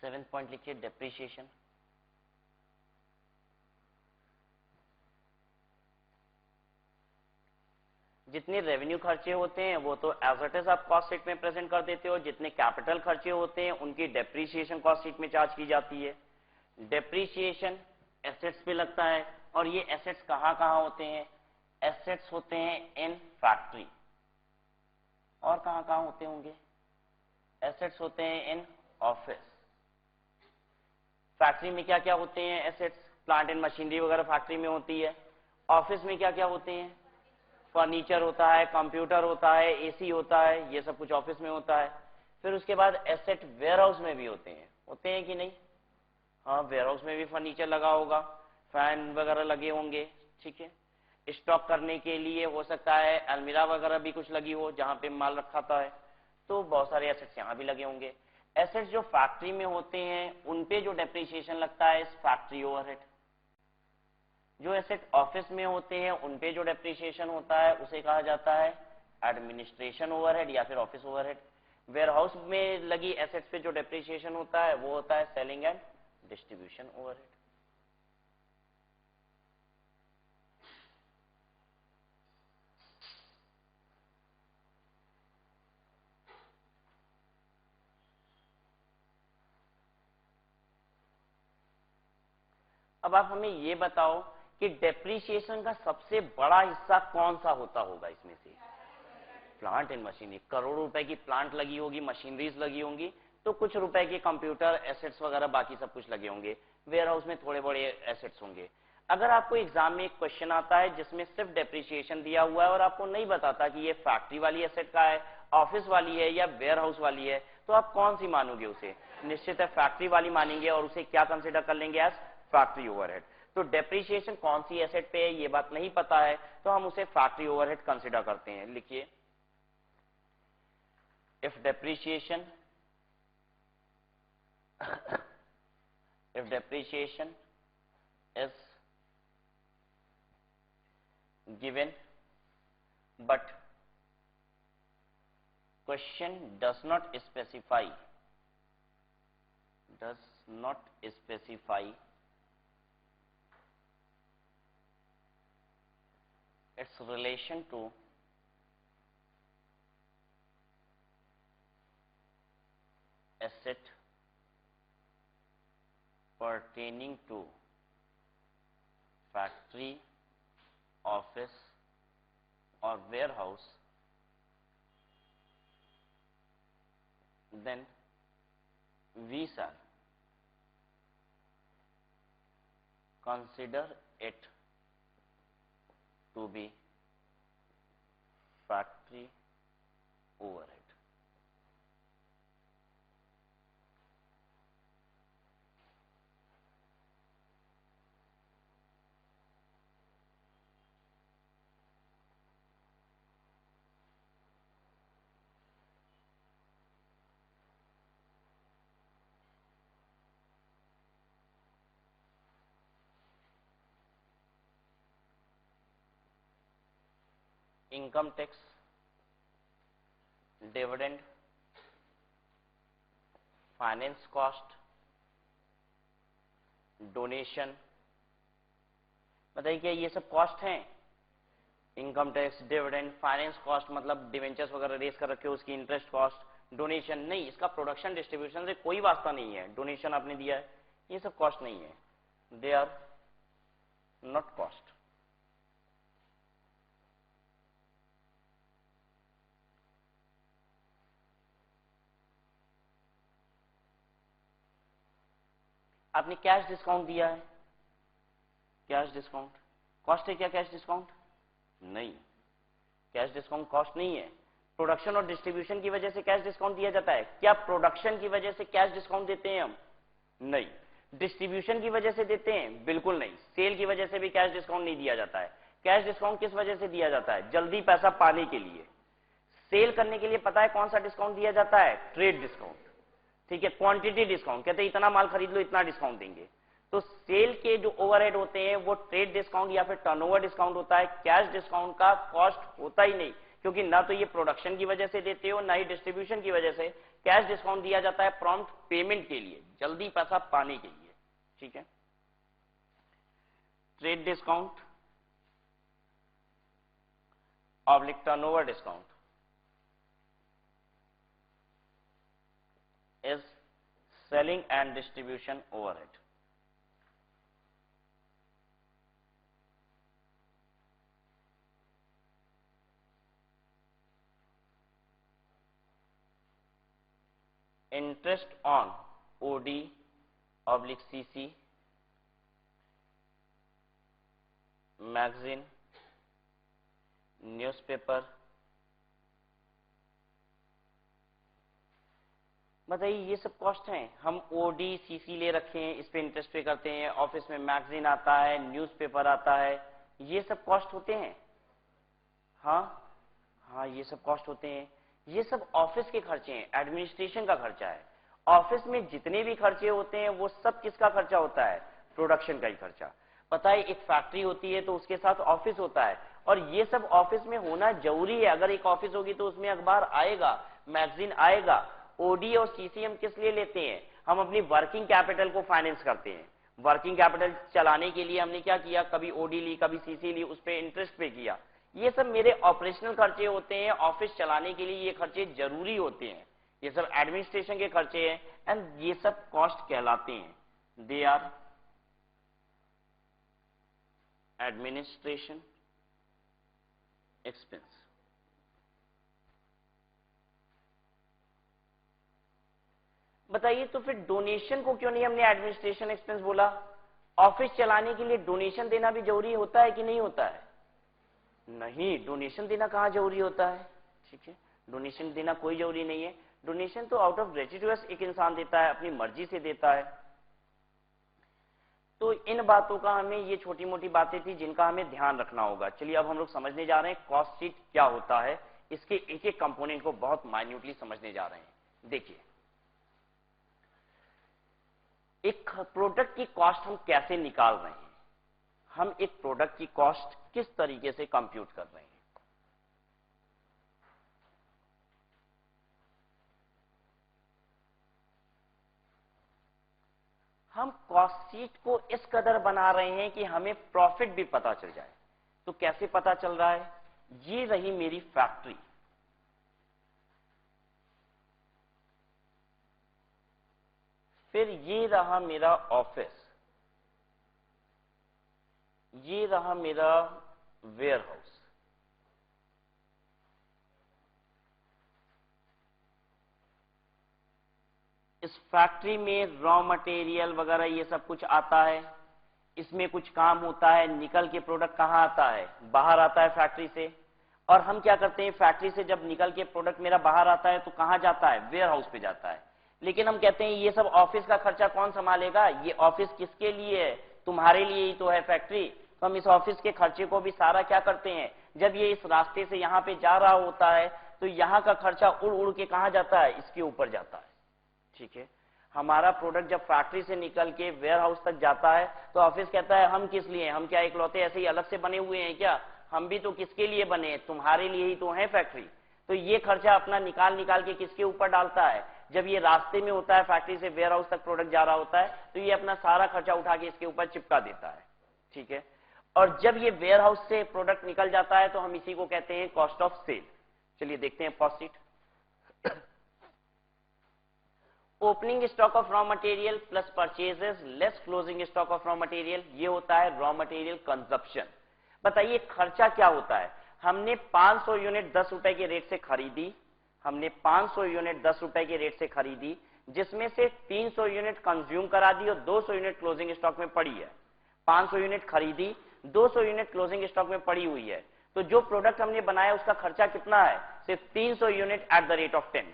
Seventh point लिखिए डेप्रीशिएशन। जितने रेवेन्यू खर्चे होते हैं वो तो एज इट इज आप कॉस्ट शीट में प्रेजेंट कर देते हो, जितने कैपिटल खर्चे होते हैं उनकी डेप्रीशिएशन कॉस्ट शीट में चार्ज की जाती है। डेप्रीशिएशन एसेट्स पे लगता है, और ये एसेट्स कहां कहां होते हैं? एसेट्स होते हैं इन फैक्ट्री, और कहां कहां होते होंगे? एसेट्स होते हैं इन ऑफिस। फैक्ट्री में क्या क्या होते हैं एसेट्स? प्लांट एंड मशीनरी वगैरह फैक्ट्री में होती है। ऑफिस में क्या क्या होते हैं? फर्नीचर होता है, कंप्यूटर होता है, एसी होता है, ये सब कुछ ऑफिस में होता है। फिर उसके बाद एसेट वेयर हाउस में भी होते हैं कि नहीं? हाँ, वेयर हाउस में भी फर्नीचर लगा होगा, फैन वगैरह लगे होंगे, ठीक है। स्टॉक करने के लिए हो सकता है अलमीरा वगैरह भी कुछ लगी हो जहां पे माल रखा है, तो बहुत सारे एसेट्स यहाँ भी लगे होंगे। एसेट्स जो फैक्ट्री में होते हैं उन पे जो डेप्रिसिएशन लगता है इस फैक्ट्री ओवरहेड। जो एसेट ऑफिस में होते हैं उन पे जो डेप्रिसिएशन होता है उसे कहा जाता है एडमिनिस्ट्रेशन ओवरहेड या फिर ऑफिस ओवरहेड। वेयर हाउस में लगी एसेट्स पे जो डेप्रिसिएशन होता है वो होता है सेलिंग एंड डिस्ट्रीब्यूशन ओवरहेड। अब आप हमें ये बताओ कि डेप्रीशिएशन का सबसे बड़ा हिस्सा कौन सा होता होगा इसमें से? Plant and machinery. करोड़ों रुपए की प्लांट लगी होगी, मशीनरीज लगी होंगी, तो कुछ रुपए के कंप्यूटर एसेट्स वगैरह बाकी सब कुछ लगे होंगे। वेयर हाउस में थोड़े बड़े एसेट्स होंगे। अगर आपको एग्जाम में एक क्वेश्चन आता है जिसमें सिर्फ डेप्रीशिएशन दिया हुआ है और आपको नहीं बताता कि ये फैक्ट्री वाली एसेट का है, ऑफिस वाली है या वेयर हाउस वाली है, तो आप कौन सी मानोगे उसे? निश्चित है फैक्ट्री वाली मानेंगे और उसे क्या कंसिडर कर लेंगे एज फैक्ट्री ओवरहेड। तो डेप्रीशिएशन कौन सी एसेट पे है ये बात नहीं पता है तो हम उसे फैक्ट्री ओवरहेड कंसिडर करते हैं। लिखिए, if depreciation if depreciation is given but question does not specify its relation to asset pertaining to factory, office or warehouse, then we shall consider it to be factory factory overhead. Income tax, dividend, finance cost, donation. बताइए क्या ये सब cost हैं? Income tax, dividend, finance cost मतलब debentures वगैरह race कर रखे हो उसकी इंटरेस्ट कॉस्ट। डोनेशन नहीं, इसका प्रोडक्शन डिस्ट्रीब्यूशन से कोई वास्ता नहीं है। डोनेशन आपने दिया है, ये सब कॉस्ट नहीं है, दे आर नॉट कॉस्ट। आपने कैश डिस्काउंट दिया है, कैश डिस्काउंट कॉस्ट है क्या? कैश डिस्काउंट नहीं, कैश डिस्काउंट कॉस्ट नहीं है। प्रोडक्शन और डिस्ट्रीब्यूशन की वजह से कैश डिस्काउंट दिया जाता है क्या? प्रोडक्शन की वजह से कैश डिस्काउंट देते हैं हम? नहीं। डिस्ट्रीब्यूशन की वजह से देते हैं? बिल्कुल नहीं। सेल की वजह से भी कैश डिस्काउंट नहीं दिया जाता है। कैश डिस्काउंट किस वजह से दिया जाता है? जल्दी पैसा पाने के लिए। सेल करने के लिए पता है कौन सा डिस्काउंट दिया जाता है? Trade discount. ठीक है, क्वांटिटी डिस्काउंट, कहते हैं इतना माल खरीद लो इतना डिस्काउंट देंगे। तो सेल के जो ओवरहेड होते हैं वो ट्रेड डिस्काउंट या फिर टर्नओवर डिस्काउंट होता है। कैश डिस्काउंट का कॉस्ट होता ही नहीं, क्योंकि ना तो ये प्रोडक्शन की वजह से देते हो ना ही डिस्ट्रीब्यूशन की वजह से। कैश डिस्काउंट दिया जाता है प्रॉम्प्ट पेमेंट के लिए, जल्दी पैसा पाने के लिए। ठीक है, trade discount oblique turnover discount is selling and distribution overhead. Interest on OD/CC, magazine, newspaper. बताइए ये सब कॉस्ट हैं। हम ओडी सीसी ले रखे हैं, इस पे इंटरेस्ट पे करते हैं। ऑफिस में मैगजीन आता है, न्यूज़पेपर आता है, ये सब कॉस्ट होते हैं। हाँ हाँ, ये सब कॉस्ट होते हैं। ये सब ऑफिस के खर्चे हैं, एडमिनिस्ट्रेशन का खर्चा है। ऑफिस में जितने भी खर्चे होते हैं वो सब किसका खर्चा होता है? प्रोडक्शन का ही खर्चा। पता है एक फैक्ट्री होती है तो उसके साथ ऑफिस होता है, और ये सब ऑफिस में होना जरूरी है। अगर एक ऑफिस होगी तो उसमें अखबार आएगा, मैगजीन आएगा। ओडी और सीसी हम किस लिए लेते हैं? हम अपनी वर्किंग कैपिटल को फाइनेंस करते हैं। वर्किंग कैपिटल चलाने के लिए हमने क्या किया? कभी ओडी ली, कभी सीसी ली, उस पर इंटरेस्ट पे किया। ये सब मेरे ऑपरेशनल खर्चे होते हैं। ऑफिस चलाने के लिए ये खर्चे जरूरी होते हैं। ये सब एडमिनिस्ट्रेशन के खर्चे हैं, एंड ये सब कॉस्ट कहलाते हैं। They are administration expense. बताइए तो फिर डोनेशन को क्यों नहीं हमने एडमिनिस्ट्रेशन एक्सपेंस बोला? ऑफिस चलाने के लिए डोनेशन देना भी जरूरी होता है कि नहीं होता है? नहीं, डोनेशन देना कहां जरूरी होता है? ठीक है, डोनेशन देना कोई जरूरी नहीं है। डोनेशन तो आउट ऑफ ग्रेच्युटस एक इंसान देता है, अपनी मर्जी से देता है। तो इन बातों का हमें, ये छोटी मोटी बातें थी जिनका हमें ध्यान रखना होगा। चलिए अब हम लोग समझने जा रहे हैं कॉस्ट शीट क्या होता है। इसके एक एक कंपोनेंट को बहुत माइन्यूटली समझने जा रहे हैं। देखिए, एक प्रोडक्ट की कॉस्ट हम कैसे निकाल रहे हैं? हम एक प्रोडक्ट की कॉस्ट किस तरीके से कंप्यूट कर रहे हैं? हम कॉस्ट शीट को इस कदर बना रहे हैं कि हमें प्रॉफिट भी पता चल जाए। तो कैसे पता चल रहा है? ये रही मेरी फैक्ट्री, फिर ये रहा मेरा ऑफिस, ये रहा मेरा वेयरहाउस। इस फैक्ट्री में रॉ मटेरियल वगैरह ये सब कुछ आता है, इसमें कुछ काम होता है, निकल के प्रोडक्ट कहां आता है? बाहर आता है फैक्ट्री से। और हम क्या करते हैं, फैक्ट्री से जब निकल के प्रोडक्ट मेरा बाहर आता है तो कहां जाता है, वेयर हाउस पे जाता है। लेकिन हम कहते हैं ये सब ऑफिस का खर्चा कौन संभालेगा, ये ऑफिस किसके लिए है, तुम्हारे लिए ही तो है फैक्ट्री। तो हम इस ऑफिस के खर्चे को भी सारा क्या करते हैं, जब ये इस रास्ते से यहां पे जा रहा होता है तो यहां का खर्चा उड़ उड़ के कहां जाता है, इसके ऊपर जाता है। ठीक है, हमारा प्रोडक्ट जब फैक्ट्री से निकल के वेयर हाउस तक जाता है तो ऑफिस कहता है हम किस लिए, हम क्या इकलौते ऐसे ही अलग से बने हुए हैं क्या, हम भी तो किसके लिए बने हैं, तुम्हारे लिए ही तो है फैक्ट्री। तो ये खर्चा अपना निकाल निकाल के किसके ऊपर डालता है, जब ये रास्ते में होता है फैक्ट्री से वेयर हाउस तक प्रोडक्ट जा रहा होता है तो ये अपना सारा खर्चा उठा के इसके ऊपर चिपका देता है। ठीक है, और जब ये वेयर हाउस से प्रोडक्ट निकल जाता है तो हम इसी को कहते हैं कॉस्ट ऑफ सेल। चलिए देखते हैं first sheet. Opening stock of raw material plus purchases less closing stock of raw material, ये होता है रॉ मटेरियल कंजप्शन। बताइए खर्चा क्या होता है, हमने 500 यूनिट 10 रुपए के रेट से खरीदी, हमने 500 यूनिट 10 रुपए के रेट से खरीदी, जिसमें से 300 यूनिट कंज्यूम करा दी और 200 यूनिट क्लोजिंग स्टॉक में पड़ी है। 500 यूनिट खरीदी, 200 यूनिट क्लोजिंग स्टॉक में पड़ी हुई है, तो जो प्रोडक्ट हमने बनाया उसका खर्चा कितना है, सिर्फ 300 unit at the rate of 10।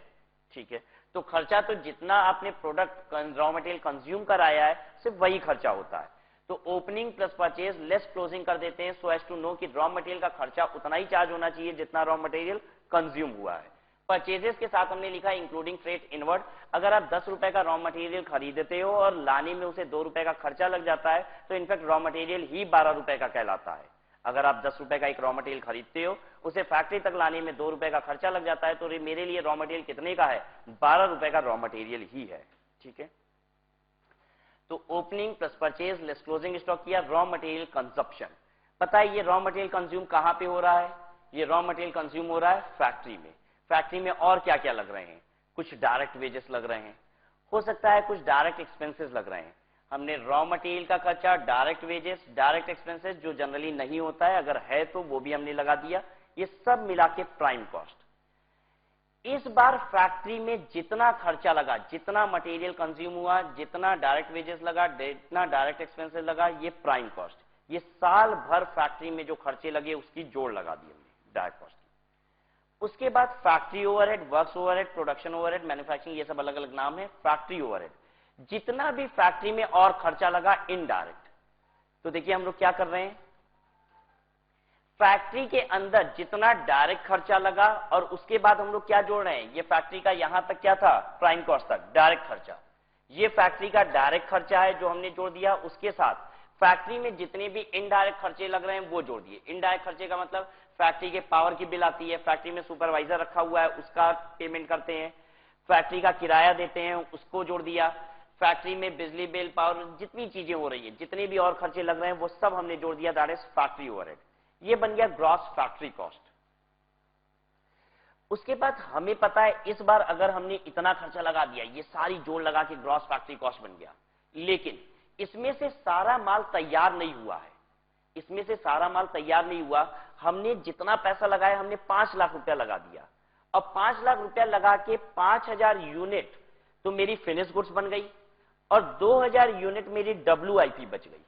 ठीक है, तो खर्चा तो जितना आपने प्रोडक्ट रॉ मटेरियल कंज्यूम कराया है सिर्फ वही खर्चा होता है। तो opening plus purchase less closing कर देते हैं सो एज टू नो कि रॉ मटेरियल का खर्चा उतना ही चार्ज होना चाहिए जितना रॉ मटेरियल कंज्यूम हुआ है। परचेजेस के साथ हमने लिखा इंक्लूडिंग फ्रेट इनवर्ड, अगर आप 10 रुपए का रॉ मटेरियल खरीदते हो और लाने में उसे 2 रुपए का खर्चा लग जाता है तो इनफैक्ट रॉ मटेरियल ही 12 रुपए का कहलाता है। अगर आप 10 रुपए का एक रॉ मटेरियल खरीदते हो, उसे फैक्ट्री तक लाने में 2 रुपए का खर्चा लग जाता है, तो मेरे लिए रॉ मटेरियल कितने का है, 12 रुपए का रॉ मटेरियल ही है। ठीक है, तो opening plus purchase less closing stock किया, रॉ मटेरियल कंजप्शन। पता है ये रॉ मटेरियल कंज्यूम कहां पे हो रहा है, ये रॉ मटेरियल कंज्यूम हो रहा है फैक्ट्री में। फैक्ट्री में और क्या क्या लग रहे हैं, कुछ डायरेक्ट वेजेस लग रहे हैं, हो सकता है कुछ डायरेक्ट एक्सपेंसेस लग रहे हैं। हमने रॉ मटेरियल का खर्चा, डायरेक्ट वेजेस, डायरेक्ट एक्सपेंसेस जो जनरली नहीं होता है, अगर है तो वो भी हमने लगा दिया, ये सब मिला के प्राइम कॉस्ट। इस बार फैक्ट्री में जितना खर्चा लगा, जितना मटेरियल कंज्यूम हुआ, जितना डायरेक्ट वेजेस लगा, जितना डायरेक्ट एक्सपेंसेस लगा, ये प्राइम कॉस्ट। ये साल भर फैक्ट्री में जो खर्चे लगे उसकी जोड़ लगा दी हमने डायरेक्ट कॉस्ट। उसके बाद factory overhead, works overhead, production overhead, manufacturing, ये सब अलग अलग नाम है। फैक्ट्री ओवरहेड, जितना भी फैक्ट्री में और खर्चा लगा इनडायरेक्ट। तो देखिए हम लोग क्या कर रहे हैं, फैक्ट्री के अंदर जितना डायरेक्ट खर्चा लगा और उसके बाद हम लोग क्या जोड़ रहे हैं, ये फैक्ट्री का यहां तक क्या था, प्राइम कॉस्ट तक डायरेक्ट खर्चा, ये फैक्ट्री का डायरेक्ट खर्चा है जो हमने जोड़ दिया। उसके साथ फैक्ट्री में जितने भी इनडायरेक्ट खर्चे लग रहे हैं वो जोड़ दिए। इनडायरेक्ट खर्चे का मतलब फैक्ट्री के पावर की बिल आती है, फैक्ट्री में सुपरवाइजर रखा हुआ है उसका पेमेंट करते हैं, फैक्ट्री का किराया देते हैं उसको जोड़ दिया, फैक्ट्री में बिजली बिल, पावर, जितनी चीजें हो रही है, जितने भी और खर्चे लग रहे हैं वो सब हमने जोड़ दिया, दैट इज फैक्ट्री ओवरहेड। ये बन गया ग्रॉस फैक्ट्री कॉस्ट। उसके बाद हमें पता है इस बार अगर हमने इतना खर्चा लगा दिया, ये सारी जोड़ लगा के ग्रॉस फैक्ट्री कॉस्ट बन गया, लेकिन इसमें से सारा माल तैयार नहीं हुआ है, इसमें से सारा माल तैयार नहीं हुआ। हमने जितना पैसा लगाया, हमने 5 लाख रुपया लगा दिया। अब 5 लाख रुपया लगा के 5000 यूनिट तो मेरी फिनिश गुड्स बन गई और 2000 यूनिट मेरी WIP बच गई।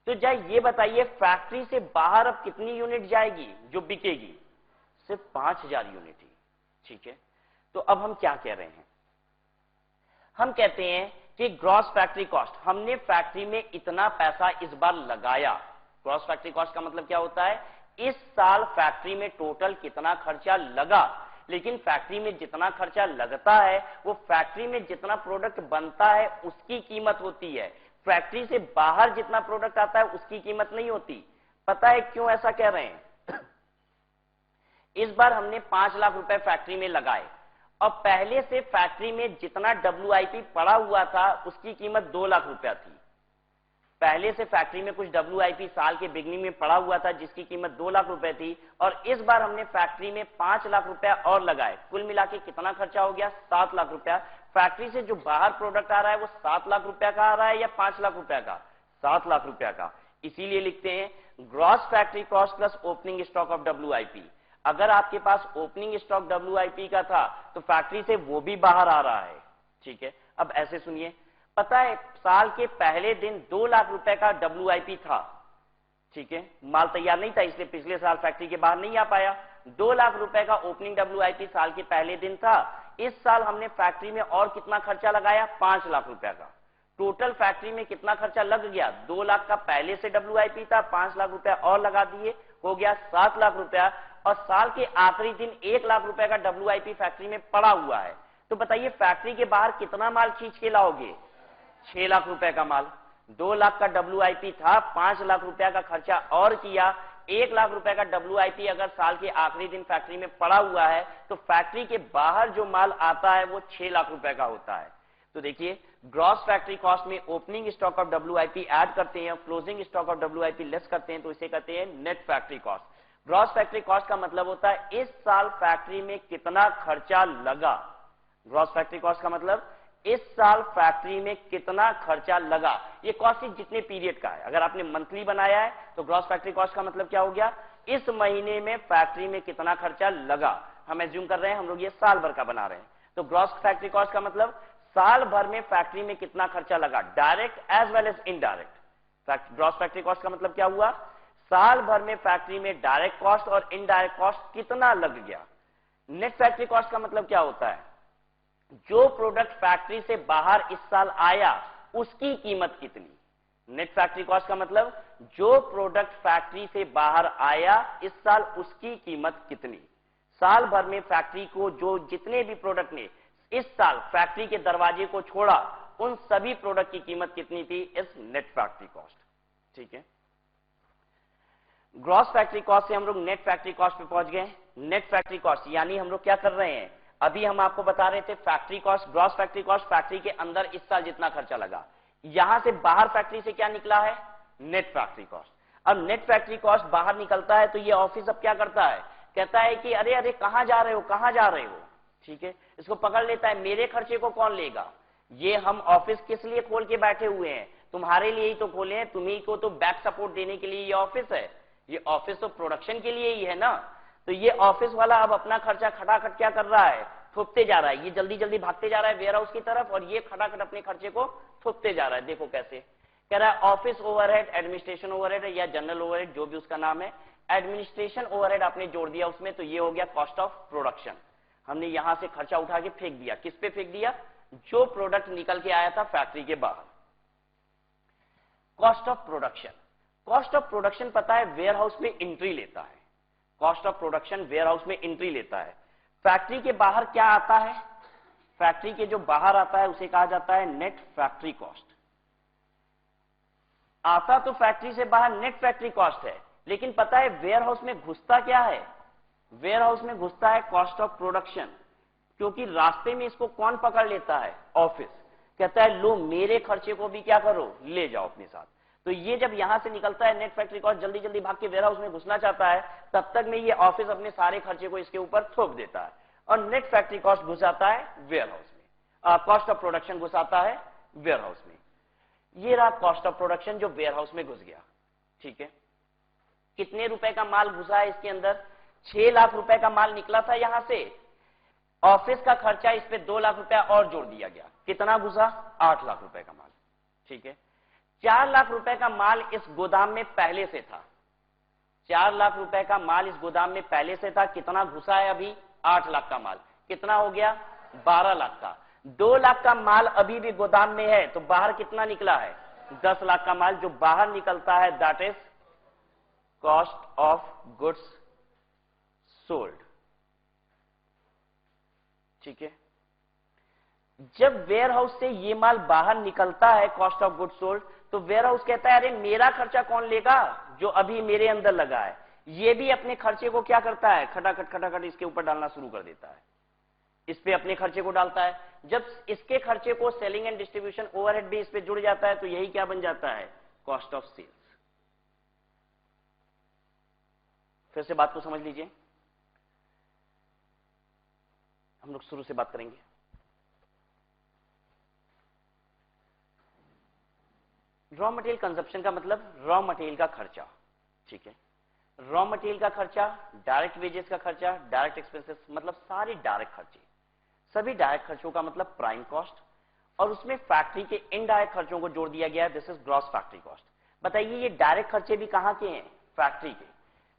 तो जाए ये बताइए फैक्ट्री से बाहर अब कितनी यूनिट जाएगी जो बिकेगी, सिर्फ 5000 यूनिट ही। ठीक है, तो अब हम क्या कह रहे हैं, हम कहते हैं कि ग्रॉस फैक्ट्री कॉस्ट, हमने फैक्ट्री में इतना पैसा इस बार लगाया। ग्रॉस फैक्ट्री कॉस्ट का मतलब क्या होता है, इस साल फैक्ट्री में टोटल कितना खर्चा लगा, लेकिन फैक्ट्री में जितना खर्चा लगता है वो फैक्ट्री में जितना प्रोडक्ट बनता है उसकी कीमत होती है, फैक्ट्री से बाहर जितना प्रोडक्ट आता है उसकी कीमत नहीं होती। पता है क्यों ऐसा कह रहे हैं, इस बार हमने 5 लाख रुपए फैक्ट्री में लगाए और पहले से फैक्ट्री में जितना WIP पड़ा हुआ था उसकी कीमत 2 लाख रुपया थी। पहले से फैक्ट्री में कुछ WIP साल के बिगनिंग में पड़ा हुआ था जिसकी कीमत 2 लाख रुपए थी, और इस बार हमने फैक्ट्री में 5 लाख रुपया और लगाए। कुल मिला के कितना खर्चा हो गया, 7 लाख रुपया। फैक्ट्री से जो बाहर प्रोडक्ट आ रहा है वो 7 लाख रुपया का आ रहा है या 5 लाख रुपया का, 7 लाख रुपया का। इसीलिए लिखते हैं gross factory cost plus opening stock of WIP। अगर आपके पास ओपनिंग स्टॉक WIP का था तो फैक्ट्री से वो भी बाहर आ रहा है। ठीक है, अब ऐसे सुनिए, पता है साल के पहले दिन 2 लाख रुपए का WIP था। ठीक है, माल तैयार नहीं था इसलिए पिछले साल फैक्ट्री के बाहर नहीं आ पाया, 2 लाख रुपए का ओपनिंग WIP साल के पहले दिन था। इस साल हमने फैक्ट्री में और कितना खर्चा लगाया? 5 लाख रुपए का। टोटल फैक्ट्री में कितना खर्चा लग गया? 2 लाख का पहले से WIP था, 5 लाख रुपया और लगा दिए, हो गया 7 लाख रुपया। और साल के आखिरी दिन 1 लाख रुपए का WIP फैक्ट्री में पड़ा हुआ है। तो बताइए फैक्ट्री के बाहर कितना माल खींच के लाओगे? 6 लाख रुपए का माल। 2 लाख का WIP था, 5 लाख रुपया का खर्चा और किया, 1 लाख रुपए का WIP अगर साल के आखिरी दिन फैक्ट्री में पड़ा हुआ है तो फैक्ट्री के बाहर जो माल आता है वो 6 लाख रुपए का होता है। तो देखिए ग्रॉस फैक्ट्री कॉस्ट में opening stock of WIP add करते हैं, closing stock of WIP less करते हैं, तो इसे कहते हैं net factory cost. Gross factory cost का मतलब होता है इस साल फैक्ट्री में कितना खर्चा लगा। ग्रॉस फैक्ट्री कॉस्ट का मतलब इस साल फैक्ट्री में कितना खर्चा लगा। ये कॉस्ट जितने पीरियड का है। अगर आपने मंथली बनाया है तो ग्रॉस फैक्ट्री कॉस्ट का मतलब क्या हो गया? इस महीने में फैक्ट्री में कितना खर्चा लगा। हम एज्यूम कर रहे हैं हम लोग ये साल भर का बना रहे हैं, तो ग्रॉस फैक्ट्री कॉस्ट का मतलब साल भर में फैक्ट्री में कितना खर्चा लगा, direct as well as indirect. Gross factory cost का मतलब क्या हुआ? साल भर में फैक्ट्री में डायरेक्ट कॉस्ट और इनडायरेक्ट कॉस्ट कितना लग गया। नेट फैक्ट्री कॉस्ट का मतलब क्या होता है? जो प्रोडक्ट फैक्ट्री से बाहर इस साल आया उसकी कीमत कितनी। नेट फैक्ट्री कॉस्ट का मतलब जो प्रोडक्ट फैक्ट्री से बाहर आया इस साल उसकी कीमत कितनी। साल भर में फैक्ट्री को जो जितने भी प्रोडक्ट ने इस साल फैक्ट्री के दरवाजे को छोड़ा उन सभी प्रोडक्ट की कीमत कितनी थी, इस नेट फैक्ट्री कॉस्ट। ठीक है, ग्रॉस फैक्ट्री कॉस्ट से हम लोग नेट फैक्ट्री कॉस्ट पे पहुंच गए। नेट फैक्ट्री कॉस्ट यानी हम लोग क्या कर रहे हैं, अभी हम आपको बता रहे थे factory cost, gross factory cost factory के अंदर इस साल जितना खर्चा लगा। यहां से बाहर फैक्ट्री से क्या निकला है? Net factory cost. अब नेट फैक्ट्री कॉस्ट बाहर निकलता है तो ये ऑफिस अब क्या करता है, कहता है कि अरे अरे कहां जा रहे हो, कहां जा रहे हो। ठीक है, इसको पकड़ लेता है, मेरे खर्चे को कौन लेगा। ये हम ऑफिस किस लिए खोल के बैठे हुए हैं, तुम्हारे लिए ही तो खोले हैं, तुम्ही को तो बैक सपोर्ट देने के लिए ये ऑफिस है। ये ऑफिस तो प्रोडक्शन के लिए ही है ना। तो ये ऑफिस वाला अब अपना खर्चा खटाखट क्या कर रहा है, थोपते जा रहा है। ये जल्दी जल्दी भागते जा रहा है वेयर हाउस की तरफ और ये खटाखट अपने खर्चे को थोपते जा रहा है। देखो कैसे कह रहा है, ऑफिस ओवरहेड, एडमिनिस्ट्रेशन ओवरहेड या जनरल ओवरहेड जो भी उसका नाम है, एडमिनिस्ट्रेशन ओवरहेड आपने जोड़ दिया उसमें, तो ये हो गया कॉस्ट ऑफ प्रोडक्शन। हमने यहां से खर्चा उठा के फेंक दिया, किस पे फेंक दिया, जो प्रोडक्ट निकल के आया था फैक्ट्री के बाहर। Cost of production, cost of production पता है वेयर हाउस में एंट्री लेता है। Cost of production warehouse में एंट्री लेता है। फैक्ट्री के बाहर क्या आता है, फैक्ट्री के जो बाहर आता है उसे कहा जाता है नेट फैक्ट्री कॉस्ट। आता तो फैक्ट्री से बाहर नेट फैक्ट्री कॉस्ट है, लेकिन पता है वेयर हाउस में घुसता क्या है, वेयर हाउस में घुसता है कॉस्ट ऑफ प्रोडक्शन। क्योंकि रास्ते में इसको कौन पकड़ लेता है, ऑफिस, कहता है लो मेरे खर्चे को भी क्या करो, ले जाओ अपने साथ। तो ये जब यहां से निकलता है नेट फैक्ट्री कॉस्ट, जल्दी जल्दी भाग के वेयर हाउस में घुसना चाहता है, तब तक में ये ऑफिस अपने सारे खर्चे को इसके ऊपर थोप देता है और नेट फैक्ट्री कॉस्ट घुसाता है वेयर हाउस में, कॉस्ट ऑफ प्रोडक्शन घुसाता है वेयर हाउस में। ये रहा कॉस्ट ऑफ प्रोडक्शन जो वेयर हाउस में घुस गया। ठीक है, कितने रुपए का माल घुसा है इसके अंदर, 6 लाख रुपए का माल निकला था यहां से, ऑफिस का खर्चा इस पे 2 लाख रुपया और जोड़ दिया गया, कितना घुसा, 8 लाख रुपए का माल। ठीक है, 4 लाख रुपए का माल इस गोदाम में पहले से था, 4 लाख रुपए का माल इस गोदाम में पहले से था, कितना घुसा है अभी, 8 लाख का माल, कितना हो गया, 12 लाख का। 2 लाख का माल अभी भी गोदाम में है, तो बाहर कितना निकला है, 10 लाख का माल जो बाहर निकलता है, that is cost of goods sold. ठीक है, जब वेयर हाउस से ये माल बाहर निकलता है कॉस्ट ऑफ गुड्स सोल्ड, तो वेयर हाउस कहता है अरे मेरा खर्चा कौन लेगा, जो अभी मेरे अंदर लगा है। ये भी अपने खर्चे को क्या करता है, खटाखट खटाखट इसके ऊपर डालना शुरू कर देता है, इस पे अपने खर्चे को डालता है। जब इसके खर्चे को सेलिंग एंड डिस्ट्रीब्यूशन ओवरहेड भी इस पे जुड़ जाता है, तो यही क्या बन जाता है, कॉस्ट ऑफ सेल्स। फिर से बात को समझ लीजिए, हम लोग शुरू से बात करेंगे। रॉ मटेरियल कंजप्शन का मतलब रॉ मटेरियल का खर्चा। ठीक है, रॉ मटेरियल का खर्चा, डायरेक्ट वेजेस का खर्चा, डायरेक्ट एक्सपेंसेस मतलब सारे डायरेक्ट खर्चे, सभी डायरेक्ट खर्चों का मतलब प्राइम कॉस्ट, और उसमें फैक्ट्री के इनडायरेक्ट खर्चों को जोड़ दिया गया है, this is gross factory cost. बताइए ये डायरेक्ट खर्चे भी कहां के हैं, फैक्ट्री के।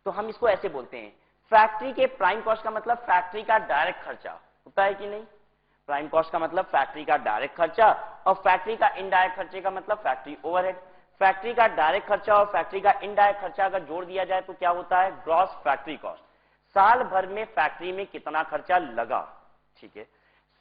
तो हम इसको ऐसे बोलते हैं, फैक्ट्री के प्राइम कॉस्ट का मतलब फैक्ट्री का डायरेक्ट खर्चा होता है कि नहीं, प्राइम कॉस्ट का मतलब फैक्ट्री का डायरेक्ट खर्चा, और फैक्ट्री का इनडायरेक्ट खर्चे का मतलब फैक्ट्री ओवरहेड। फैक्ट्री का डायरेक्ट खर्चा और फैक्ट्री का इनडायरेक्ट खर्चा अगर जोड़ दिया जाए तो क्या होता है, ग्रॉस फैक्ट्री कॉस्ट। साल भर में फैक्ट्री में कितना खर्चा लगा, ठीक है,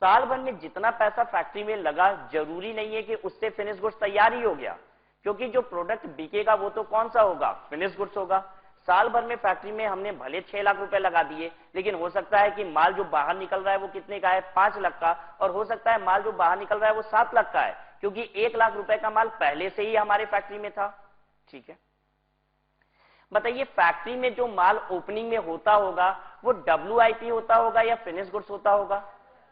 साल भर में जितना पैसा फैक्ट्री में लगा जरूरी नहीं है कि उससे फिनिश गुड्स तैयार ही हो गया, क्योंकि जो प्रोडक्ट बिकेगा वो तो कौन सा होगा, फिनिश गुड्स होगा। साल भर में फैक्ट्री में हमने भले 6 लाख रुपए लगा दिए, लेकिन हो सकता है कि माल जो बाहर निकल रहा है वो कितने का है, 5 लाख का, और हो सकता है माल जो बाहर निकल रहा है वो 7 लाख का है, क्योंकि 1 लाख रुपए का माल पहले से ही हमारे फैक्ट्री में था, ठीक है। बताइए फैक्ट्री में जो माल ओपनिंग में होता होगा वो WIP होता होगा या फिनिश गुड्स होता होगा,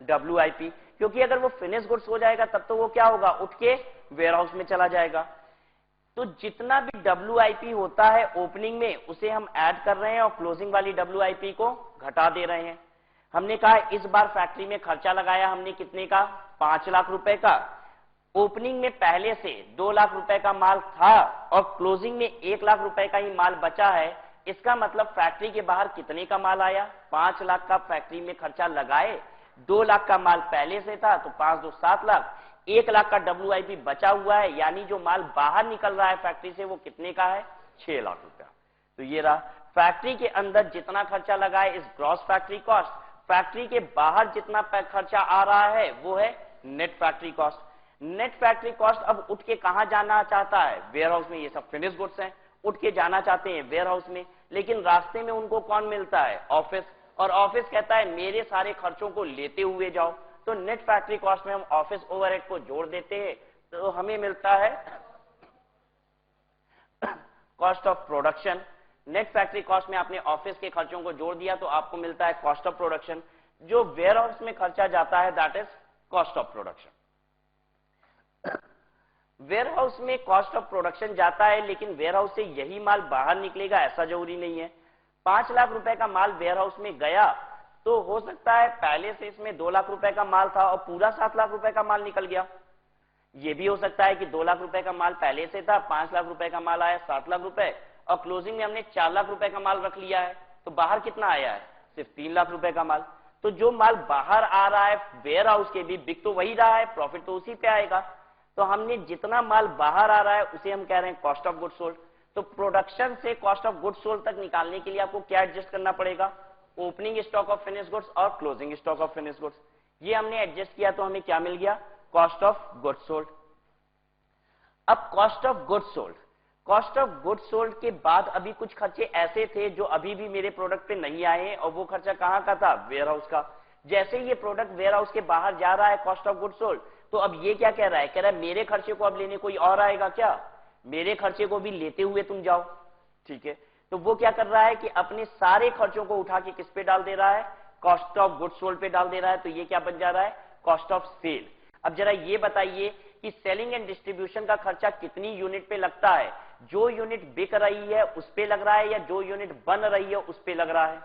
WIP, क्योंकि अगर वो फिनिश गुड्स हो जाएगा तब तो वो क्या होगा, उठ के वेयरहाउस में चला जाएगा। तो जितना भी WIP होता है ओपनिंग में उसे हम ऐड कर रहे हैं और क्लोजिंग वाली WIP को घटा दे रहे हैं। हमने कहा इस बार फैक्ट्री में खर्चा लगाया हमने कितने का, 5 लाख रुपए का, ओपनिंग में पहले से 2 लाख रुपए का माल था और क्लोजिंग में 1 लाख रुपए का ही माल बचा है। इसका मतलब फैक्ट्री के बाहर कितने का माल आया, 5 लाख का फैक्ट्री में खर्चा लगाए, 2 लाख का माल पहले से था तो 5 2 7 लाख, 1 लाख का WIP बचा हुआ है, यानी जो माल बाहर निकल रहा है फैक्ट्री से वो कितने का है, 6 लाख रुपया। तो ये रहा फैक्ट्री के अंदर जितना खर्चा लगा है इस ग्रॉस फैक्ट्री कॉस्ट, फैक्ट्री के बाहर जितना खर्चा आ रहा है वो है net factory cost. Net factory cost अब उठ के कहां जाना चाहता है, वेयरहाउस में। ये सब फिनिश गुड्स हैं, उठ के जाना चाहते हैं वेयरहाउस में, लेकिन रास्ते में उनको कौन मिलता है, ऑफिस, और ऑफिस कहता है मेरे सारे खर्चों को लेते हुए जाओ। तो नेट फैक्ट्री कॉस्ट में हम ऑफिस ओवरहेड को जोड़ देते हैं तो हमें मिलता है cost of production. Net factory cost में आपने ऑफिस के खर्चों को जोड़ दिया तो आपको मिलता है कॉस्ट ऑफ प्रोडक्शन। जो वेयरहाउस में खर्चा जाता है that is cost of production. Warehouse में कॉस्ट ऑफ प्रोडक्शन जाता है, लेकिन वेयरहाउस से यही माल बाहर निकलेगा ऐसा जरूरी नहीं है। 5 लाख रुपए का माल वेयरहाउस में गया तो हो सकता है पहले से इसमें 2 लाख रुपए का माल था और पूरा 7 लाख रुपए का माल निकल गया। ये भी हो सकता है कि 2 लाख रुपए का माल पहले से था, 5 लाख रुपए का माल आया 7 लाख रुपए, और क्लोजिंग में हमने 4 लाख रुपए का माल रख लिया है, तो बाहर कितना आया है, सिर्फ 3 लाख रुपए का माल। तो जो माल बाहर आ रहा है वेयरहाउस के भी बिक तो वही रहा है, प्रॉफिट तो उसी पे आएगा। तो हमने जितना माल बाहर आ रहा है उसे हम कह रहे हैं कॉस्ट ऑफ गुड्स सोल्ड। तो प्रोडक्शन से कॉस्ट ऑफ गुड्स सोल्ड तक निकालने के लिए आपको क्या एडजस्ट करना पड़ेगा, opening stock of finish goods और closing stock of finish goods. ये हमने एडजस्ट किया तो हमें क्या मिल गया, कॉस्ट ऑफ गुड्स सोल्ड। अब cost of goods sold, cost of goods sold के बाद अभी कुछ खर्चे ऐसे थे जो अभी भी मेरे प्रोडक्ट पे नहीं आए हैं, और वो खर्चा कहां का था, वेयरहाउस का। जैसे ये प्रोडक्ट वेयरहाउस के बाहर जा रहा है कॉस्ट ऑफ गुड्स सोल्ड, तो अब ये क्या कह रहा है, कह रहा है मेरे खर्चे को अब लेने कोई और आएगा क्या, मेरे खर्चे को भी लेते हुए तुम जाओ, ठीक है। तो वो क्या कर रहा है कि अपने सारे खर्चों को उठा के किस पे डाल दे रहा है, कॉस्ट ऑफ गुड्स सोल्ड पे डाल दे रहा है। तो ये क्या बन जा रहा है, कॉस्ट ऑफ सेल। अब जरा ये बताइए कि सेलिंग एंड डिस्ट्रीब्यूशन का खर्चा कितनी यूनिट पे लगता है, जो यूनिट बिक रही है उस पे लग रहा है या जो यूनिट बन रही है उस पे लग रहा है,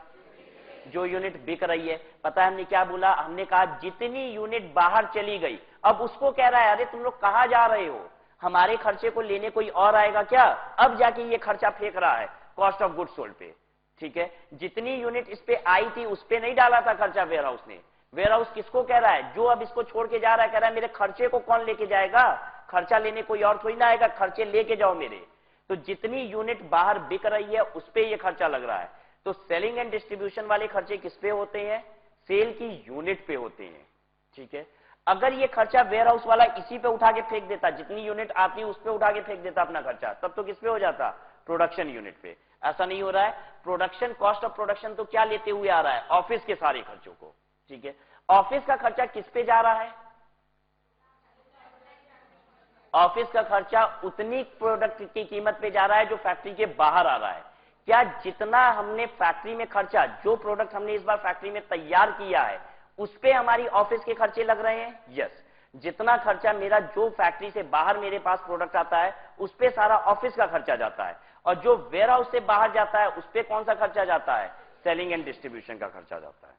जो यूनिट बिक रही है। पता है हमने क्या बोला, हमने कहा जितनी यूनिट बाहर चली गई, अब उसको कह रहा है अरे तुम लोग कहां जा रहे हो, हमारे खर्चे को लेने कोई और आएगा क्या, अब जाके ये खर्चा फेंक रहा है कॉस्ट ऑफ गुड्स सोल्ड पे, ठीक है। जितनी यूनिट इस पे आई थी उस पे नहीं डाला था खर्चा वेयरहाउस ने। वेयरहाउस किसको कह रहा है, जो अब इसको छोड़ के जा रहा है, कह रहा है मेरे खर्चे को कौन लेके जाएगा, खर्चा लेने कोई और थोड़ी ना आएगा, खर्चे लेके जाओ मेरे। तो जितनी यूनिट बाहर बिक रही है उस पे ये खर्चा लग रहा है। तो सेलिंग एंड डिस्ट्रीब्यूशन वाले खर्चे किस पे होते हैं, सेल की यूनिट पे होते हैं, ठीक है। अगर ये खर्चा वेयरहाउस वाला इसी पे उठा के फेंक देता, जितनी यूनिट आती उस पे उठा के फेंक देता अपना खर्चा, तब तो किस पे हो जाता, प्रोडक्शन यूनिट पे। ऐसा नहीं हो रहा है, प्रोडक्शन, कॉस्ट ऑफ प्रोडक्शन तो क्या लेते हुए आ रहा है, ऑफिस के सारे खर्चों को, ठीक है। ऑफिस का खर्चा किस पे जा रहा है, ऑफिस का खर्चा उतनी प्रोडक्ट की कीमत पे जा रहा है जो फैक्ट्री के बाहर आ रहा है। क्या जितना हमने फैक्ट्री में खर्चा, जो प्रोडक्ट हमने इस बार फैक्ट्री में तैयार किया है उस पे हमारी ऑफिस के खर्चे लग रहे हैं, यस। जितना खर्चा मेरा जो फैक्ट्री से बाहर मेरे पास प्रोडक्ट आता है उस पे सारा ऑफिस का खर्चा जाता है, और जो वेयरहाउस से बाहर जाता है उस पे कौन सा खर्चा जाता है, सेलिंग एंड डिस्ट्रीब्यूशन का खर्चा जाता है।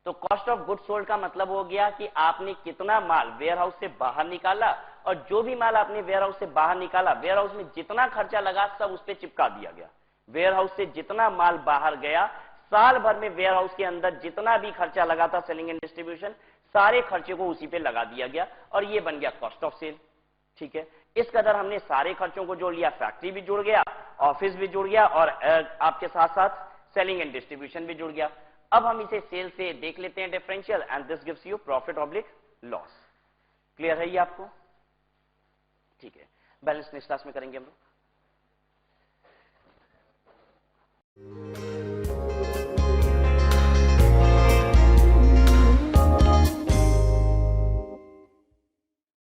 तो कॉस्ट ऑफ गुड्स सोल्ड का मतलब हो गया कि आपने कितना माल वेयरहाउस से बाहर निकाला, और जो भी माल आपने वेयरहाउस से बाहर निकाला, वेयरहाउस में जितना खर्चा लगा सब उस पे चिपका दिया गया। वेयर हाउस से जितना माल बाहर गया, साल भर में वेयर हाउस के अंदर जितना भी खर्चा लगा था सेलिंग एंड डिस्ट्रीब्यूशन, सारे खर्चे को उसी पे लगा दिया गया और ये बन गया कॉस्ट ऑफ सेल। ठीक है, इस कदर हमने सारे खर्चों को जोड़ लिया, फैक्ट्री भी जुड़ गया, ऑफिस भी जुड़ गया और आपके साथ साथ सेलिंग एंड डिस्ट्रीब्यूशन भी जुड़ गया। अब हम इसे सेल से देख लेते हैं differential, and this gives you profit oblique loss. Clear है ये आपको? ठीक है, बैलेंस नेक्स्ट क्लास में करेंगे हम लोग।